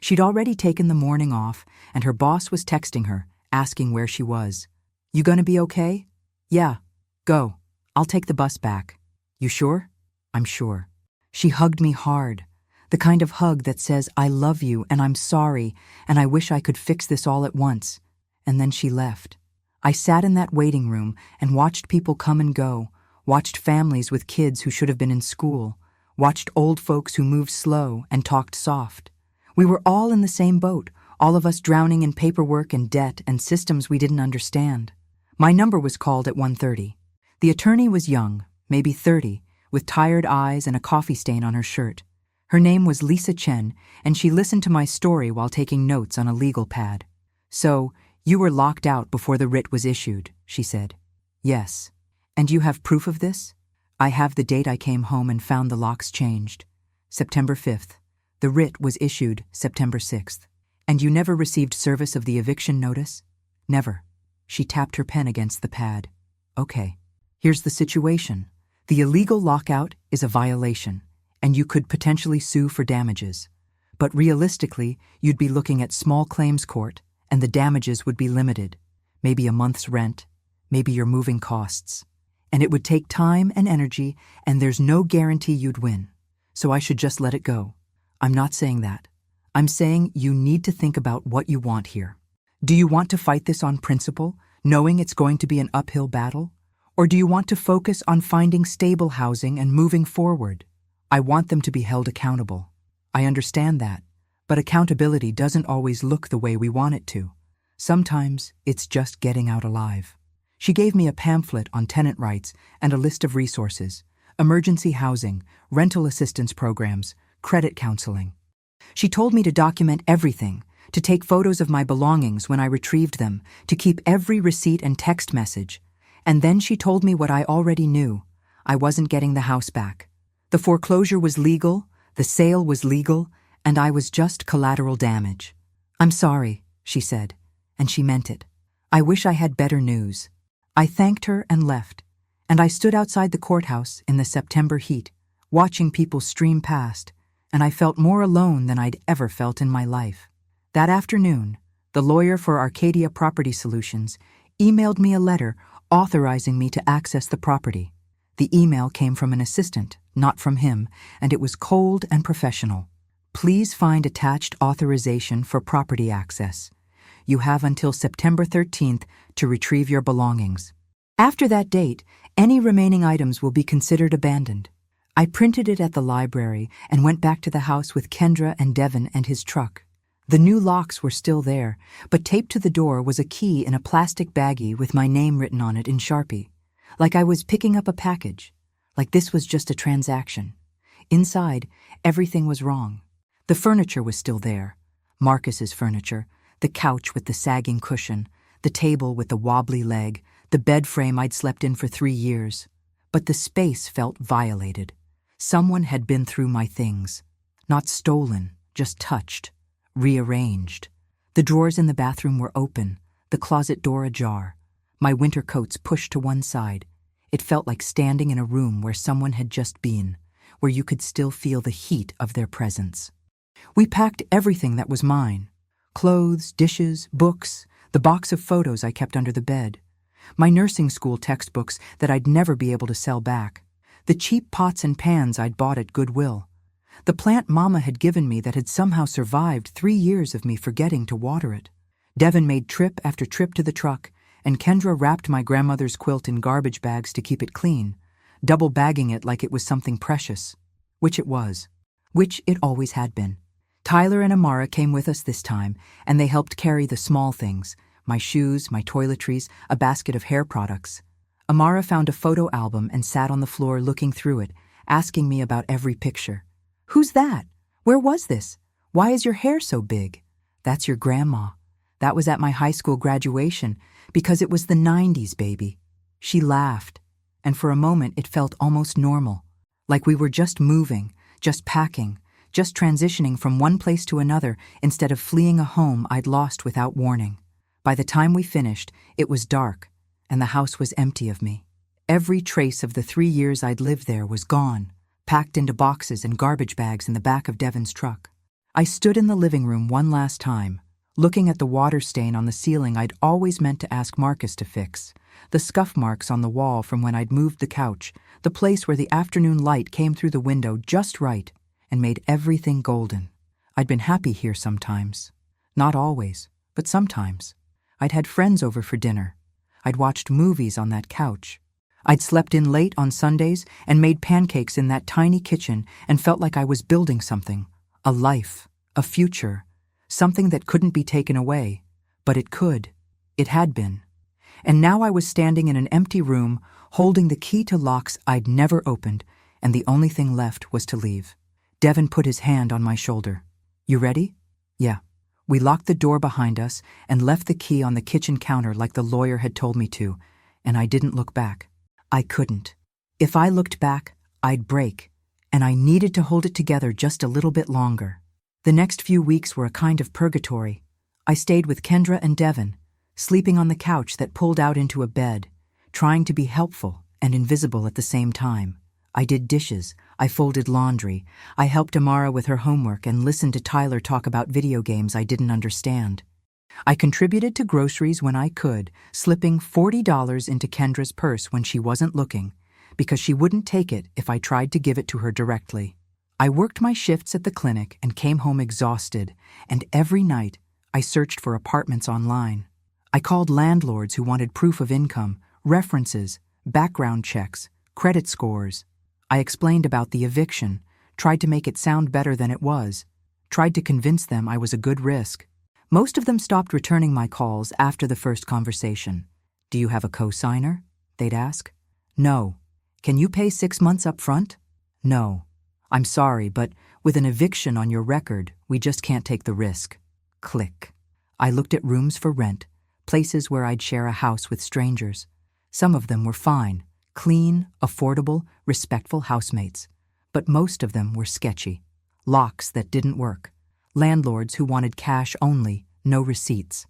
She'd already taken the morning off, and her boss was texting her, asking where she was. You gonna be okay? Yeah. Go. I'll take the bus back. You sure? I'm sure. She hugged me hard. The kind of hug that says, I love you and I'm sorry and I wish I could fix this all at once. And then she left. I sat in that waiting room and watched people come and go, watched families with kids who should have been in school, watched old folks who moved slow and talked soft. We were all in the same boat, all of us drowning in paperwork and debt and systems we didn't understand. My number was called at 1:30. The attorney was young, maybe 30, with tired eyes and a coffee stain on her shirt. Her name was Lisa Chen, and she listened to my story while taking notes on a legal pad. So, you were locked out before the writ was issued, she said. Yes. And you have proof of this? I have the date I came home and found the locks changed. September 5th. The writ was issued September 6th. And you never received service of the eviction notice? Never. She tapped her pen against the pad. Okay. Here's the situation. The illegal lockout is a violation, and you could potentially sue for damages. But realistically, you'd be looking at small claims court, and the damages would be limited. Maybe a month's rent, maybe your moving costs. And it would take time and energy, and there's no guarantee you'd win. So I should just let it go. I'm not saying that. I'm saying you need to think about what you want here. Do you want to fight this on principle, knowing it's going to be an uphill battle? Or do you want to focus on finding stable housing and moving forward? I want them to be held accountable. I understand that, but accountability doesn't always look the way we want it to. Sometimes it's just getting out alive. She gave me a pamphlet on tenant rights and a list of resources: emergency housing, rental assistance programs, credit counseling. She told me to document everything, to take photos of my belongings when I retrieved them, to keep every receipt and text message. And then she told me what I already knew. I wasn't getting the house back. The foreclosure was legal, the sale was legal, and I was just collateral damage. I'm sorry, she said, and she meant it. I wish I had better news. I thanked her and left, and I stood outside the courthouse in the September heat, watching people stream past, and I felt more alone than I'd ever felt in my life. That afternoon, the lawyer for Arcadia Property Solutions emailed me a letter authorizing me to access the property. The email came from an assistant, not from him, and it was cold and professional. Please find attached authorization for property access. You have until September 13th to retrieve your belongings. After that date, any remaining items will be considered abandoned. I printed it at the library and went back to the house with Kendra and Devin and his truck. The new locks were still there, but taped to the door was a key in a plastic baggie with my name written on it in Sharpie. Like I was picking up a package. Like this was just a transaction. Inside, everything was wrong. The furniture was still there. Marcus's furniture, the couch with the sagging cushion, the table with the wobbly leg, the bed frame I'd slept in for 3 years. But the space felt violated. Someone had been through my things. Not stolen, just touched. Rearranged. The drawers in the bathroom were open, the closet door ajar. My winter coats pushed to one side. It felt like standing in a room where someone had just been, where you could still feel the heat of their presence. We packed everything that was mine. Clothes, dishes, books, the box of photos I kept under the bed. My nursing school textbooks that I'd never be able to sell back. The cheap pots and pans I'd bought at Goodwill. The plant Mama had given me that had somehow survived 3 years of me forgetting to water it. Devin made trip after trip to the truck, and Kendra wrapped my grandmother's quilt in garbage bags to keep it clean, double bagging it like it was something precious. Which it was. Which it always had been. Tyler and Amara came with us this time, and they helped carry the small things, my shoes, my toiletries, a basket of hair products. Amara found a photo album and sat on the floor looking through it, asking me about every picture. "Who's that? Where was this? Why is your hair so big?" "That's your grandma. That was at my high school graduation, because it was the 90s, baby." She laughed, and for a moment it felt almost normal, like we were just moving, just packing, just transitioning from one place to another instead of fleeing a home I'd lost without warning. By the time we finished, it was dark, and the house was empty of me. Every trace of the 3 years I'd lived there was gone, packed into boxes and garbage bags in the back of Devin's truck. I stood in the living room one last time, looking at the water stain on the ceiling I'd always meant to ask Marcus to fix, the scuff marks on the wall from when I'd moved the couch, the place where the afternoon light came through the window just right and made everything golden. I'd been happy here sometimes. Not always, but sometimes. I'd had friends over for dinner. I'd watched movies on that couch. I'd slept in late on Sundays and made pancakes in that tiny kitchen and felt like I was building something, a life, a future, something that couldn't be taken away, but it could. It had been. And now I was standing in an empty room, holding the key to locks I'd never opened, and the only thing left was to leave. Devin put his hand on my shoulder. "You ready?" "Yeah." We locked the door behind us and left the key on the kitchen counter like the lawyer had told me to, and I didn't look back. I couldn't. If I looked back, I'd break, and I needed to hold it together just a little bit longer. The next few weeks were a kind of purgatory. I stayed with Kendra and Devin, sleeping on the couch that pulled out into a bed, trying to be helpful and invisible at the same time. I did dishes, I folded laundry, I helped Amara with her homework and listened to Tyler talk about video games I didn't understand. I contributed to groceries when I could, slipping $40 into Kendra's purse when she wasn't looking, because she wouldn't take it if I tried to give it to her directly. I worked my shifts at the clinic and came home exhausted, and every night I searched for apartments online. I called landlords who wanted proof of income, references, background checks, credit scores. I explained about the eviction, tried to make it sound better than it was, tried to convince them I was a good risk. Most of them stopped returning my calls after the first conversation. "Do you have a co-signer?" they'd ask. "No." "Can you pay 6 months up front?" "No." "I'm sorry, but with an eviction on your record, we just can't take the risk." Click. I looked at rooms for rent, places where I'd share a house with strangers. Some of them were fine, clean, affordable, respectful housemates. But most of them were sketchy. Locks that didn't work. Landlords who wanted cash only, no receipts.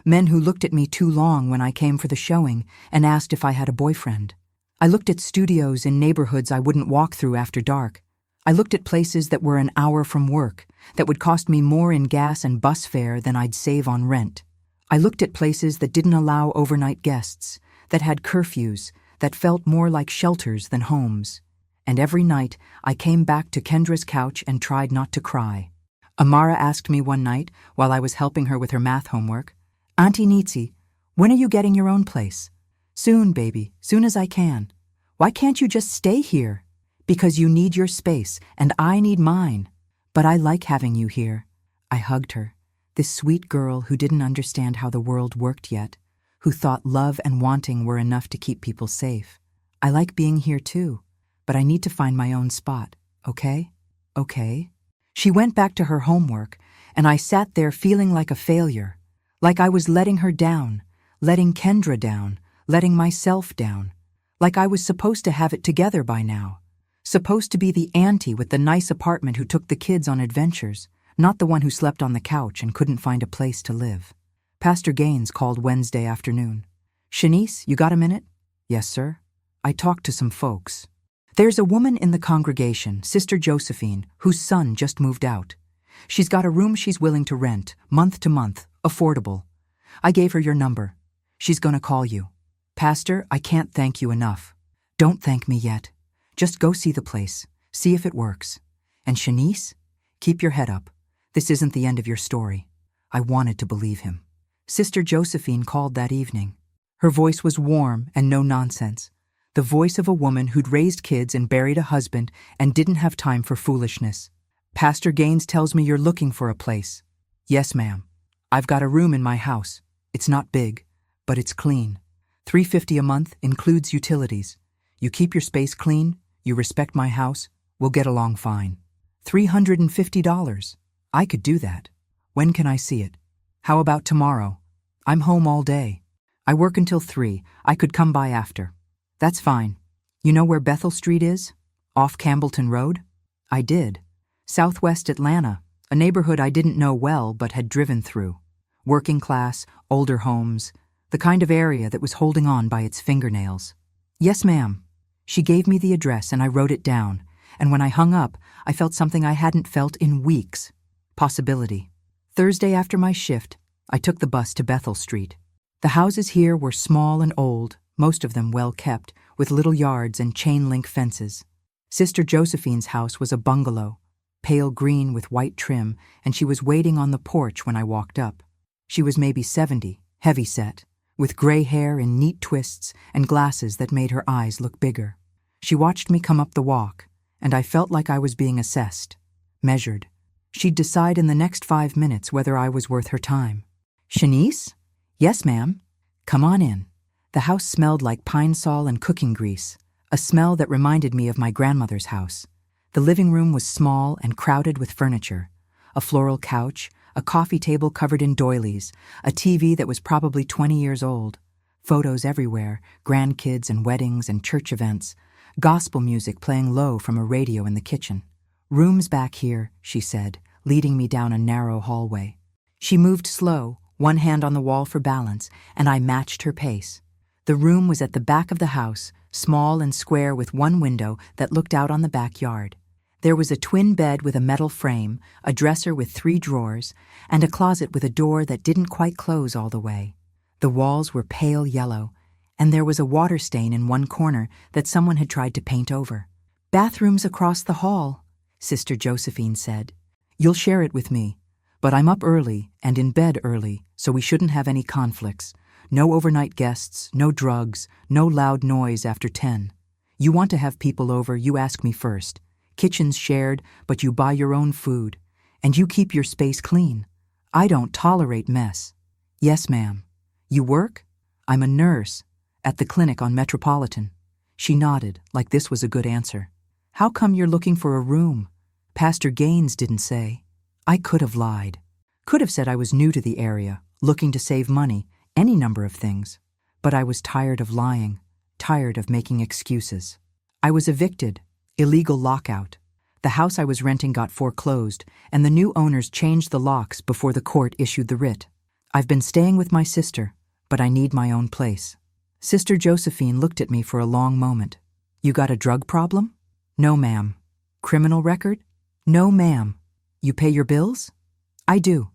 Men who looked at me too long when I came for the showing and asked if I had a boyfriend. I looked at studios in neighborhoods I wouldn't walk through after dark. I looked at places that were an hour from work, that would cost me more in gas and bus fare than I'd save on rent. I looked at places that didn't allow overnight guests, that had curfews, that felt more like shelters than homes. And every night, I came back to Kendra's couch and tried not to cry. Amara asked me one night, while I was helping her with her math homework, "Auntie Neetsie, when are you getting your own place?" "Soon, baby, soon as I can." "Why can't you just stay here?" "Because you need your space, and I need mine." "But I like having you here." I hugged her, this sweet girl who didn't understand how the world worked yet, who thought love and wanting were enough to keep people safe. "I like being here too, but I need to find my own spot, okay?" "Okay." She went back to her homework, and I sat there feeling like a failure, like I was letting her down, letting Kendra down, letting myself down, like I was supposed to have it together by now, supposed to be the auntie with the nice apartment who took the kids on adventures, not the one who slept on the couch and couldn't find a place to live. Pastor Gaines called Wednesday afternoon. "Shanice, you got a minute?" "Yes, sir." "I talked to some folks. There's a woman in the congregation, Sister Josephine, whose son just moved out. She's got a room she's willing to rent, month to month, affordable. I gave her your number. She's gonna call you. Pastor, I can't thank you enough. Don't thank me yet. Just go see the place, see if it works. And Shanice, keep your head up. This isn't the end of your story." I wanted to believe him. Sister Josephine called that evening. Her voice was warm and no nonsense. The voice of a woman who'd raised kids and buried a husband and didn't have time for foolishness. "Pastor Gaines tells me you're looking for a place." "Yes, ma'am. I've got a room in my house. It's not big, but it's clean. $350 a month includes utilities. You keep your space clean, you respect my house, we'll get along fine." $350. I could do that. When can I see it? How about tomorrow? I'm home all day. I work until 3. I could come by after. That's fine. You know where Bethel Street is? Off Campbellton Road? I did. Southwest Atlanta, a neighborhood I didn't know well but had driven through. Working class, older homes, the kind of area that was holding on by its fingernails. "Yes, ma'am." She gave me the address and I wrote it down, and when I hung up, I felt something I hadn't felt in weeks. Possibility. Thursday after my shift, I took the bus to Bethel Street. The houses here were small and old, most of them well kept, with little yards and chain-link fences. Sister Josephine's house was a bungalow, pale green with white trim, and she was waiting on the porch when I walked up. She was maybe 70, heavy-set, with gray hair in neat twists and glasses that made her eyes look bigger. She watched me come up the walk, and I felt like I was being assessed, measured. She'd decide in the next 5 minutes whether I was worth her time. "Shanice?" "Yes, ma'am." "Come on in." The house smelled like pine sol and cooking grease, a smell that reminded me of my grandmother's house. The living room was small and crowded with furniture, a floral couch, a coffee table covered in doilies, a TV that was probably 20 years old, photos everywhere, grandkids and weddings and church events, gospel music playing low from a radio in the kitchen. "Rooms back here," she said, leading me down a narrow hallway. She moved slow, one hand on the wall for balance, and I matched her pace. The room was at the back of the house, small and square with one window that looked out on the backyard. There was a twin bed with a metal frame, a dresser with 3 drawers, and a closet with a door that didn't quite close all the way. The walls were pale yellow, and there was a water stain in one corner that someone had tried to paint over. "Bathrooms across the hall," Sister Josephine said. "You'll share it with me, but I'm up early and in bed early, so we shouldn't have any conflicts. No overnight guests, no drugs, no loud noise after 10. You want to have people over, you ask me first. Kitchen's shared, but you buy your own food. And you keep your space clean. I don't tolerate mess." "Yes, ma'am." "You work?" "I'm a nurse, at the clinic on Metropolitan." She nodded, like this was a good answer. "How come you're looking for a room?" "Pastor Gaines didn't say." I could have lied. Could have said I was new to the area, looking to save money, any number of things. But I was tired of lying, tired of making excuses. I was evicted, illegal lockout. The house I was renting got foreclosed, and the new owners changed the locks before the court issued the writ. I've been staying with my sister, but I need my own place. Sister Josephine looked at me for a long moment. You got a drug problem? No, ma'am. Criminal record? No, ma'am. You pay your bills? I do.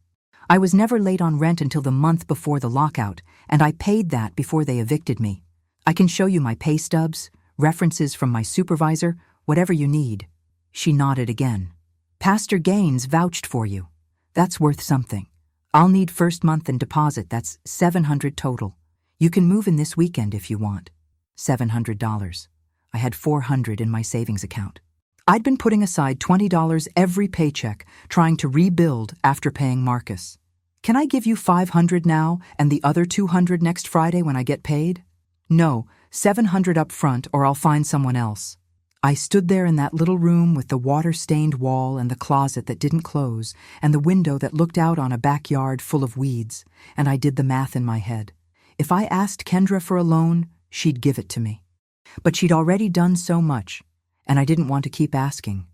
I was never late on rent until the month before the lockout, and I paid that before they evicted me. I can show you my pay stubs, references from my supervisor, whatever you need. She nodded again. Pastor Gaines vouched for you. That's worth something. I'll need first month and deposit. That's $700 total. You can move in this weekend if you want. $700. I had $400 in my savings account. I'd been putting aside $20 every paycheck, trying to rebuild after paying Marcus. Can I give you $500 now and the other $200 next Friday when I get paid? No, $700 up front or I'll find someone else. I stood there in that little room with the water-stained wall and the closet that didn't close and the window that looked out on a backyard full of weeds, and I did the math in my head. If I asked Kendra for a loan, she'd give it to me. But she'd already done so much, and I didn't want to keep asking.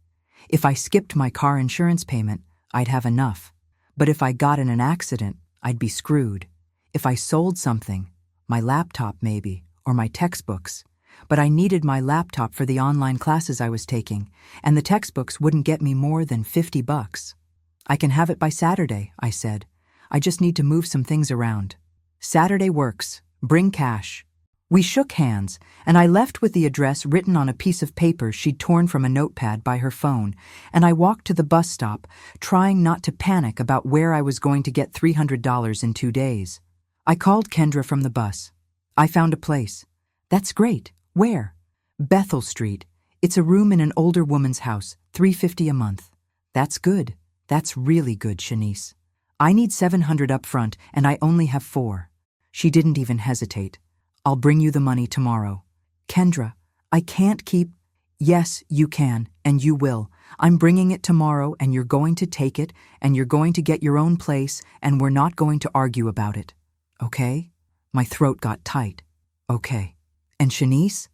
If I skipped my car insurance payment, I'd have enough. But if I got in an accident, I'd be screwed. If I sold something, my laptop maybe, or my textbooks. But I needed my laptop for the online classes I was taking, and the textbooks wouldn't get me more than $50. I can have it by Saturday, I said. I just need to move some things around. Saturday works. Bring cash. We shook hands, and I left with the address written on a piece of paper she'd torn from a notepad by her phone, and I walked to the bus stop, trying not to panic about where I was going to get $300 in 2 days. I called Kendra from the bus. I found a place. That's great. Where? Bethel Street. It's a room in an older woman's house, $350 a month. That's good. That's really good, Shanice. I need $700 up front, and I only have $4. She didn't even hesitate. I'll bring you the money tomorrow. Kendra, I can't keep... Yes, you can, and you will. I'm bringing it tomorrow, and you're going to take it, and you're going to get your own place, and we're not going to argue about it. Okay? My throat got tight. Okay. And Shanice,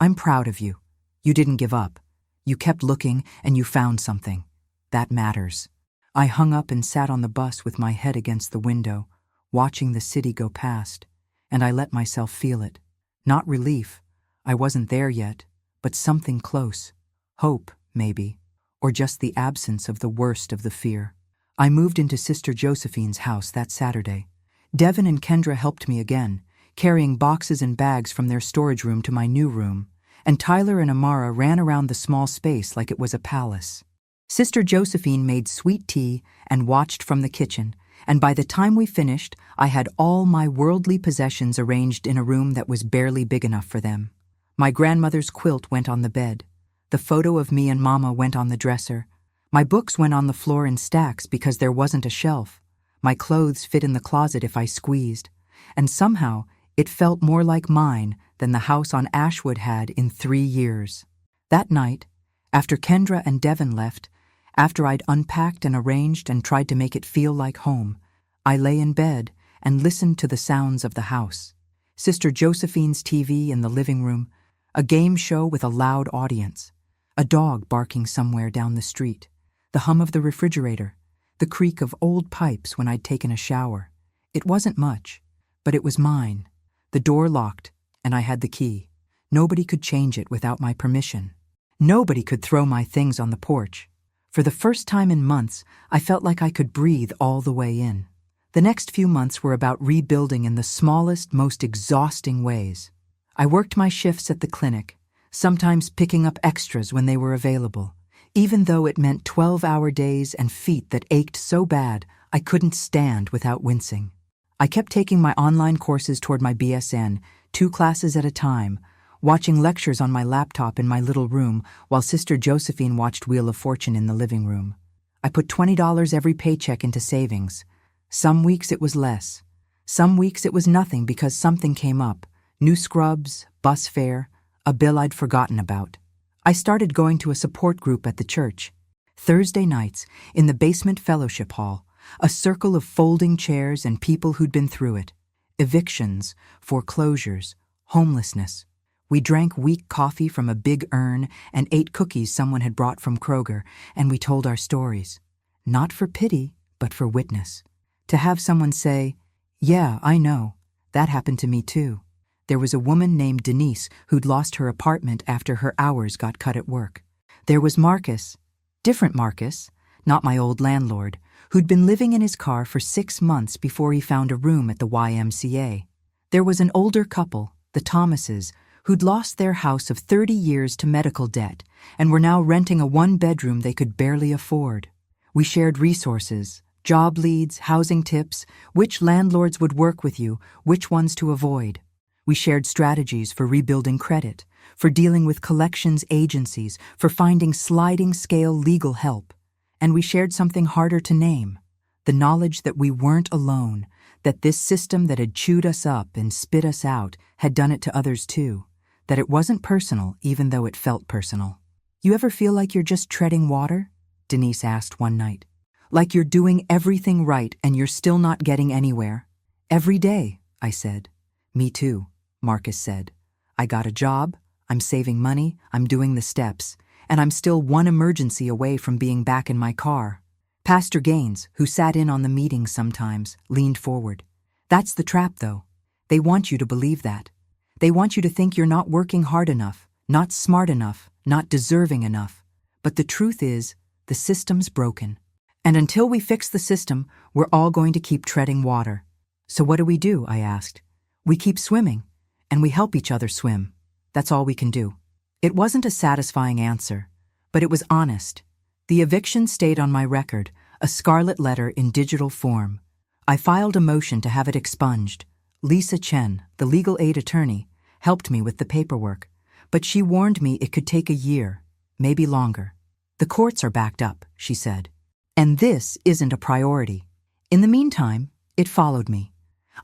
I'm proud of you. You didn't give up. You kept looking and you found something. That matters. I hung up and sat on the bus with my head against the window, watching the city go past, and I let myself feel it. Not relief. I wasn't there yet, but something close. Hope, maybe, or just the absence of the worst of the fear. I moved into Sister Josephine's house that Saturday. Devin and Kendra helped me again, carrying boxes and bags from their storage room to my new room, and Tyler and Amara ran around the small space like it was a palace. Sister Josephine made sweet tea and watched from the kitchen, and by the time we finished, I had all my worldly possessions arranged in a room that was barely big enough for them. My grandmother's quilt went on the bed. The photo of me and Mama went on the dresser. My books went on the floor in stacks because there wasn't a shelf. My clothes fit in the closet if I squeezed, and somehow it felt more like mine than the house on Ashwood had in 3 years. That night, after Kendra and Devin left, after I'd unpacked and arranged and tried to make it feel like home, I lay in bed and listened to the sounds of the house. Sister Josephine's TV in the living room, a game show with a loud audience, a dog barking somewhere down the street, the hum of the refrigerator, the creak of old pipes when I'd taken a shower. It wasn't much, but it was mine. The door locked, and I had the key. Nobody could change it without my permission. Nobody could throw my things on the porch. For the first time in months, I felt like I could breathe all the way in. The next few months were about rebuilding in the smallest, most exhausting ways. I worked my shifts at the clinic, sometimes picking up extras when they were available, even though it meant 12-hour days and feet that ached so bad I couldn't stand without wincing. I kept taking my online courses toward my BSN, 2 classes at a time, watching lectures on my laptop in my little room while Sister Josephine watched Wheel of Fortune in the living room. I put $20 every paycheck into savings. Some weeks it was less. Some weeks it was nothing because something came up. New scrubs, bus fare, a bill I'd forgotten about. I started going to a support group at the church. Thursday nights, in the basement fellowship hall, a circle of folding chairs and people who'd been through it. Evictions, foreclosures, homelessness. We drank weak coffee from a big urn and ate cookies someone had brought from Kroger, and we told our stories. Not for pity, but for witness. To have someone say, Yeah, I know. That happened to me too. There was a woman named Denise who'd lost her apartment after her hours got cut at work. There was Marcus, different Marcus, not my old landlord, who'd been living in his car for 6 months before he found a room at the YMCA. There was an older couple, the Thomases, who'd lost their house of 30 years to medical debt and were now renting a one-bedroom they could barely afford. We shared resources, job leads, housing tips, which landlords would work with you, which ones to avoid. We shared strategies for rebuilding credit, for dealing with collections agencies, for finding sliding-scale legal help. And we shared something harder to name, the knowledge that we weren't alone, that this system that had chewed us up and spit us out had done it to others too, that it wasn't personal even though it felt personal. You ever feel like you're just treading water? Denise asked one night. Like you're doing everything right and you're still not getting anywhere? Every day, I said. Me too, Marcus said. I got a job, I'm saving money, I'm doing the steps, and I'm still one emergency away from being back in my car. Pastor Gaines, who sat in on the meetings sometimes, leaned forward. That's the trap, though. They want you to believe that. They want you to think you're not working hard enough, not smart enough, not deserving enough. But the truth is, the system's broken. And until we fix the system, we're all going to keep treading water. So what do? I asked. We keep swimming, and we help each other swim. That's all we can do. It wasn't a satisfying answer, but it was honest. The eviction stayed on my record, a scarlet letter in digital form. I filed a motion to have it expunged. Lisa Chen, the legal aid attorney, helped me with the paperwork, but she warned me it could take a year, maybe longer. The courts are backed up, she said. And this isn't a priority. In the meantime, it followed me.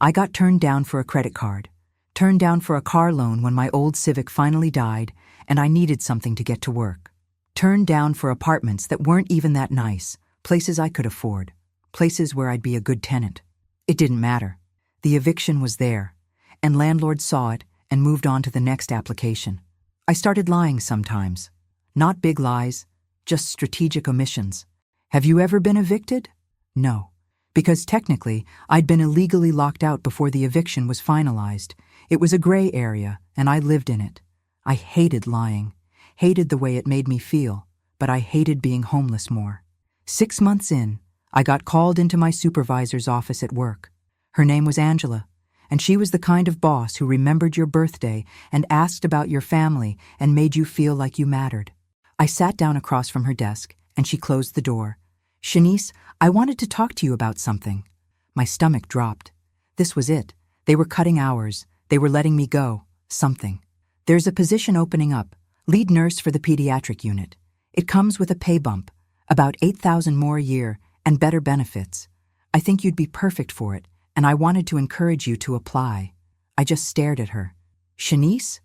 I got turned down for a credit card, turned down for a car loan when my old Civic finally died and I needed something to get to work. Turned down for apartments that weren't even that nice, places I could afford, places where I'd be a good tenant. It didn't matter. The eviction was there, and landlords saw it and moved on to the next application. I started lying sometimes. Not big lies, just strategic omissions. Have you ever been evicted? No, because technically I'd been illegally locked out before the eviction was finalized. It was a gray area, and I lived in it. I hated lying, hated the way it made me feel, but I hated being homeless more. 6 months in, I got called into my supervisor's office at work. Her name was Angela, and she was the kind of boss who remembered your birthday and asked about your family and made you feel like you mattered. I sat down across from her desk, and she closed the door. Shanice, I wanted to talk to you about something. My stomach dropped. This was it. They were cutting hours. They were letting me go. Something. There's a position opening up, lead nurse for the pediatric unit. It comes with a pay bump, about $8,000 more a year, and better benefits. I think you'd be perfect for it, and I wanted to encourage you to apply. I just stared at her. Shanice?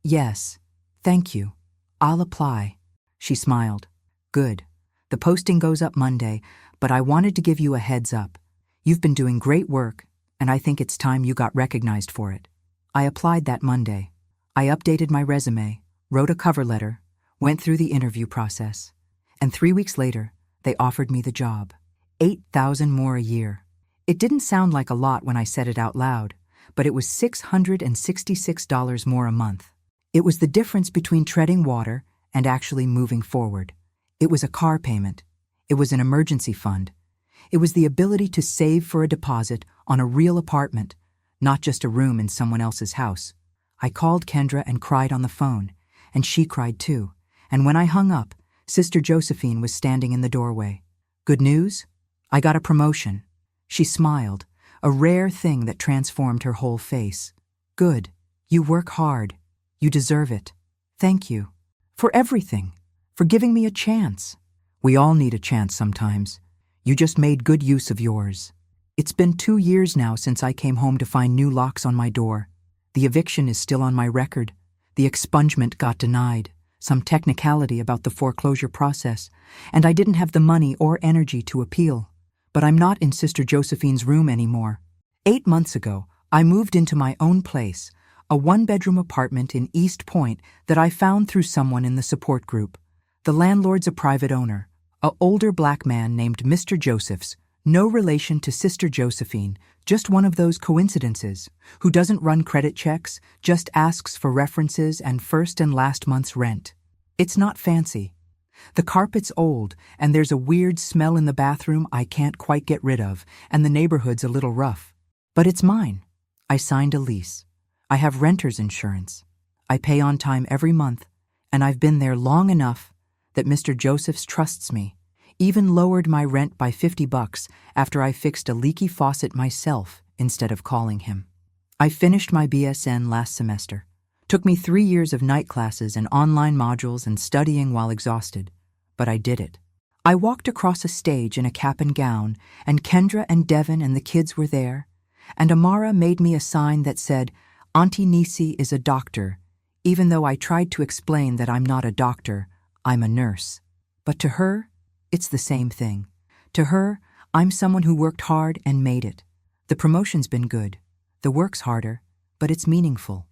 Yes. Thank you. I'll apply. She smiled. Good. The posting goes up Monday, but I wanted to give you a heads up. You've been doing great work, and I think it's time you got recognized for it. I applied that Monday. I updated my resume, wrote a cover letter, went through the interview process, and 3 weeks later, they offered me the job. $8,000 more a year. It didn't sound like a lot when I said it out loud, but it was $666 more a month. It was the difference between treading water and actually moving forward. It was a car payment. It was an emergency fund. It was the ability to save for a deposit on a real apartment, not just a room in someone else's house. I called Kendra and cried on the phone, and she cried too. And when I hung up, Sister Josephine was standing in the doorway. Good news? I got a promotion. She smiled, a rare thing that transformed her whole face. Good. You work hard. You deserve it. Thank you. For everything. For giving me a chance. We all need a chance sometimes. You just made good use of yours. It's been 2 years now since I came home to find new locks on my door. The eviction is still on my record. The expungement got denied, some technicality about the foreclosure process, and I didn't have the money or energy to appeal. But I'm not in Sister Josephine's room anymore. 8 months ago, I moved into my own place, a 1-bedroom apartment in East Point that I found through someone in the support group. The landlord's a private owner, an older black man named Mr. Josephs, No relation to Sister Josephine, just one of those coincidences, who doesn't run credit checks, just asks for references and first and last month's rent. It's not fancy. The carpet's old, and there's a weird smell in the bathroom I can't quite get rid of, and the neighborhood's a little rough. But it's mine. I signed a lease. I have renter's insurance. I pay on time every month, and I've been there long enough that Mr. Josephs trusts me, even lowered my rent by $50 after I fixed a leaky faucet myself instead of calling him. I finished my BSN last semester. Took me 3 years of night classes and online modules and studying while exhausted, but I did it. I walked across a stage in a cap and gown, and Kendra and Devin and the kids were there, and Amara made me a sign that said, "Auntie Nisi is a doctor," even though I tried to explain that I'm not a doctor, I'm a nurse. But to her, it's the same thing. To her, I'm someone who worked hard and made it. The promotion's been good. The work's harder, but it's meaningful.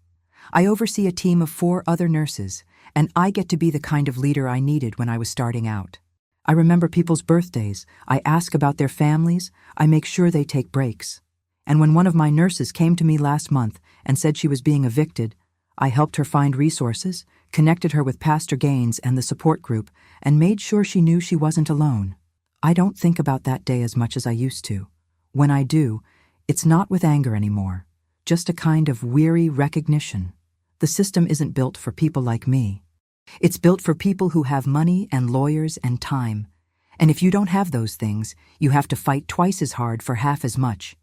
I oversee a team of 4 other nurses, and I get to be the kind of leader I needed when I was starting out. I remember people's birthdays, I ask about their families, I make sure they take breaks. And when one of my nurses came to me last month and said she was being evicted, I helped her find resources, connected her with Pastor Gaines and the support group, and made sure she knew she wasn't alone. I don't think about that day as much as I used to. When I do, it's not with anger anymore, just a kind of weary recognition. The system isn't built for people like me. It's built for people who have money and lawyers and time. And if you don't have those things, you have to fight twice as hard for half as much.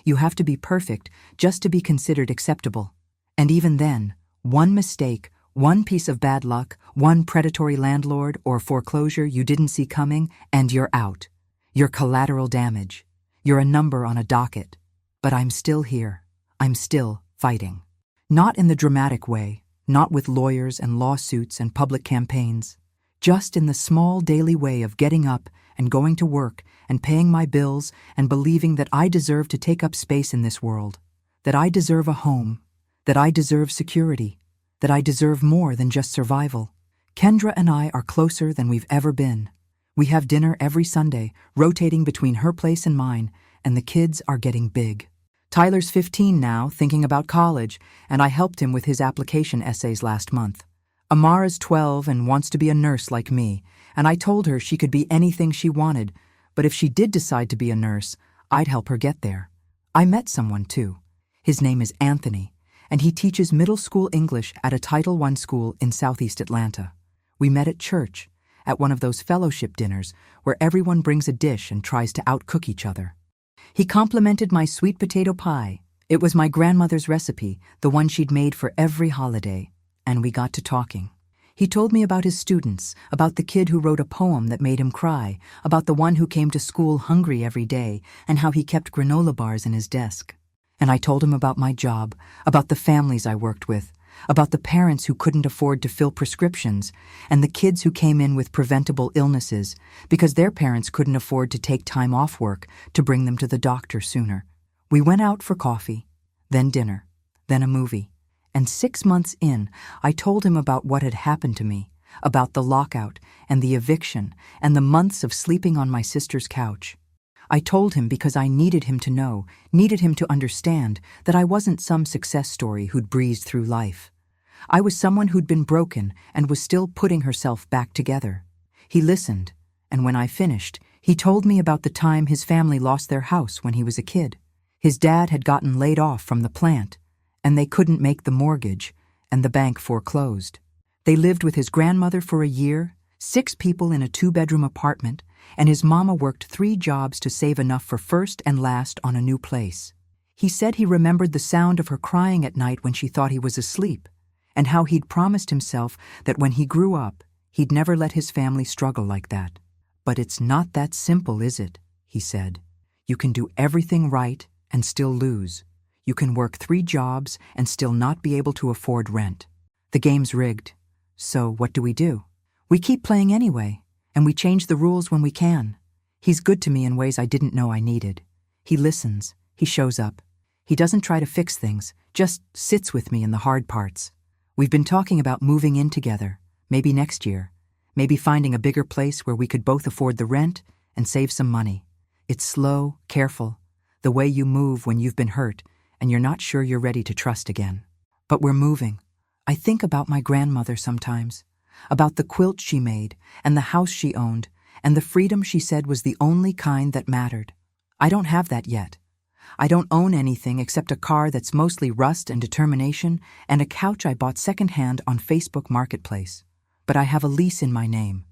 You have to be perfect just to be considered acceptable. And even then, one mistake, one piece of bad luck, one predatory landlord or foreclosure you didn't see coming, and you're out. You're collateral damage. You're a number on a docket. But I'm still here. I'm still fighting. Not in the dramatic way, not with lawyers and lawsuits and public campaigns, just in the small daily way of getting up and going to work and paying my bills and believing that I deserve to take up space in this world, that I deserve a home, that I deserve security, that I deserve more than just survival. Kendra and I are closer than we've ever been. We have dinner every Sunday, rotating between her place and mine, and the kids are getting big. Tyler's 15 now, thinking about college, and I helped him with his application essays last month. Amara's 12 and wants to be a nurse like me, and I told her she could be anything she wanted, but if she did decide to be a nurse, I'd help her get there. I met someone, too. His name is Anthony, and he teaches middle school English at a Title I school in Southeast Atlanta. We met at church, at one of those fellowship dinners where everyone brings a dish and tries to outcook each other. He complimented my sweet potato pie. It was my grandmother's recipe, the one she'd made for every holiday, and we got to talking. He told me about his students, about the kid who wrote a poem that made him cry, about the one who came to school hungry every day, and how he kept granola bars in his desk. And I told him about my job, about the families I worked with, about the parents who couldn't afford to fill prescriptions, and the kids who came in with preventable illnesses because their parents couldn't afford to take time off work to bring them to the doctor sooner. We went out for coffee, then dinner, then a movie, and 6 months in, I told him about what had happened to me, about the lockout and the eviction and the months of sleeping on my sister's couch. I told him because I needed him to know, needed him to understand that I wasn't some success story who'd breezed through life. I was someone who'd been broken and was still putting herself back together. He listened, and when I finished, he told me about the time his family lost their house when he was a kid. His dad had gotten laid off from the plant, and they couldn't make the mortgage, and the bank foreclosed. They lived with his grandmother for a year, 6 people in a 2-bedroom apartment, and his mama worked 3 jobs to save enough for first and last on a new place. He said he remembered the sound of her crying at night when she thought he was asleep, and how he'd promised himself that when he grew up, he'd never let his family struggle like that. But it's not that simple, is it? He said. You can do everything right and still lose. You can work 3 jobs and still not be able to afford rent. The game's rigged. So what do? We keep playing anyway, and we change the rules when we can. He's good to me in ways I didn't know I needed. He listens. He shows up. He doesn't try to fix things, just sits with me in the hard parts. We've been talking about moving in together, maybe next year, maybe finding a bigger place where we could both afford the rent and save some money. It's slow, careful, the way you move when you've been hurt and you're not sure you're ready to trust again. But we're moving. I think about my grandmother sometimes, about the quilt she made and the house she owned and the freedom she said was the only kind that mattered. I don't have that yet. I don't own anything except a car that's mostly rust and determination and a couch I bought secondhand on Facebook Marketplace. But I have a lease in my name.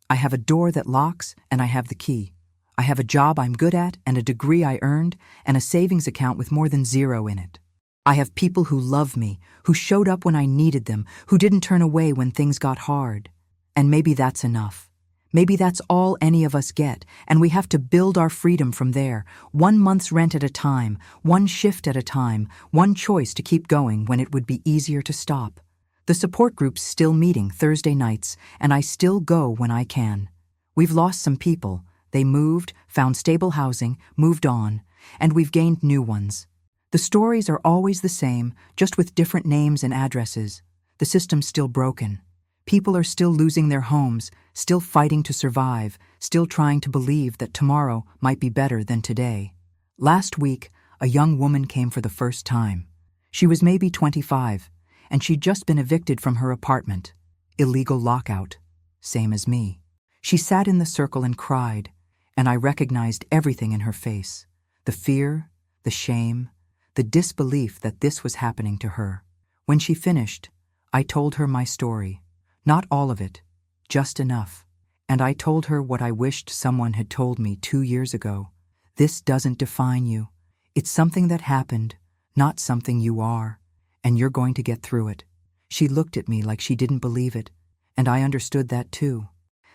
I have a door that locks and I have the key. I have a job I'm good at and a degree I earned and a savings account with more than zero in it. I have people who love me, who showed up when I needed them, who didn't turn away when things got hard. And maybe that's enough. Maybe that's all any of us get, and we have to build our freedom from there, 1 month's rent at a time, 1 shift at a time, 1 choice to keep going when it would be easier to stop. The support group's still meeting Thursday nights, and I still go when I can. We've lost some people. They moved, found stable housing, moved on, and we've gained new ones. The stories are always the same, just with different names and addresses. The system's still broken. People are still losing their homes, still fighting to survive, still trying to believe that tomorrow might be better than today. Last week, a young woman came for the first time. She was maybe 25, and she'd just been evicted from her apartment. Illegal lockout. Same as me. She sat in the circle and cried, and I recognized everything in her face. The fear, the shame, the disbelief that this was happening to her. When she finished, I told her my story. Not all of it, just enough. And I told her what I wished someone had told me 2 years ago. This doesn't define you. It's something that happened, not something you are, and you're going to get through it. She looked at me like she didn't believe it, and I understood that too.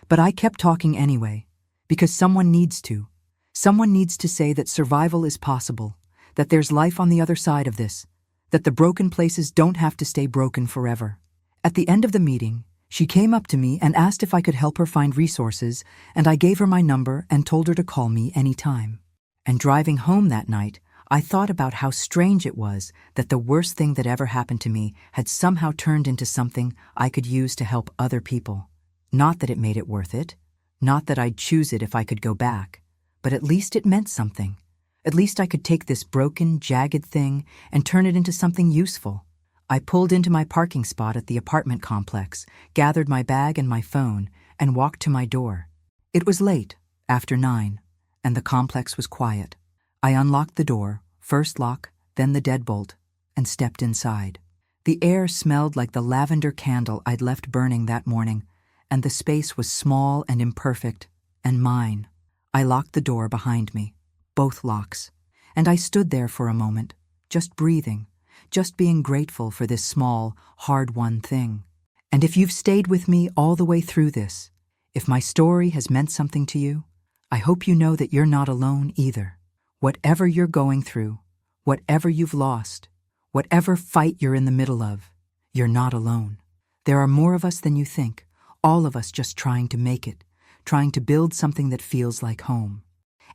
But I kept talking anyway, because someone needs to. Someone needs to say that survival is possible, that there's life on the other side of this, that the broken places don't have to stay broken forever. At the end of the meeting, she came up to me and asked if I could help her find resources, and I gave her my number and told her to call me anytime. And driving home that night, I thought about how strange it was that the worst thing that ever happened to me had somehow turned into something I could use to help other people. Not that it made it worth it, not that I'd choose it if I could go back, but at least it meant something. At least I could take this broken, jagged thing and turn it into something useful. I pulled into my parking spot at the apartment complex, gathered my bag and my phone, and walked to my door. It was late, after 9, and the complex was quiet. I unlocked the door, first lock, then the deadbolt, and stepped inside. The air smelled like the lavender candle I'd left burning that morning, and the space was small and imperfect, and mine. I locked the door behind me, both locks, and I stood there for a moment, just breathing, just being grateful for this small, hard-won thing. And if you've stayed with me all the way through this, if my story has meant something to you, I hope you know that you're not alone either. Whatever you're going through, whatever you've lost, whatever fight you're in the middle of, you're not alone. There are more of us than you think, all of us just trying to make it, trying to build something that feels like home.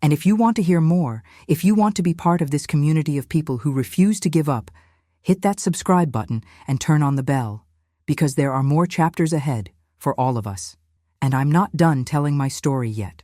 And if you want to hear more, if you want to be part of this community of people who refuse to give up, hit that subscribe button and turn on the bell, because there are more chapters ahead for all of us. And I'm not done telling my story yet.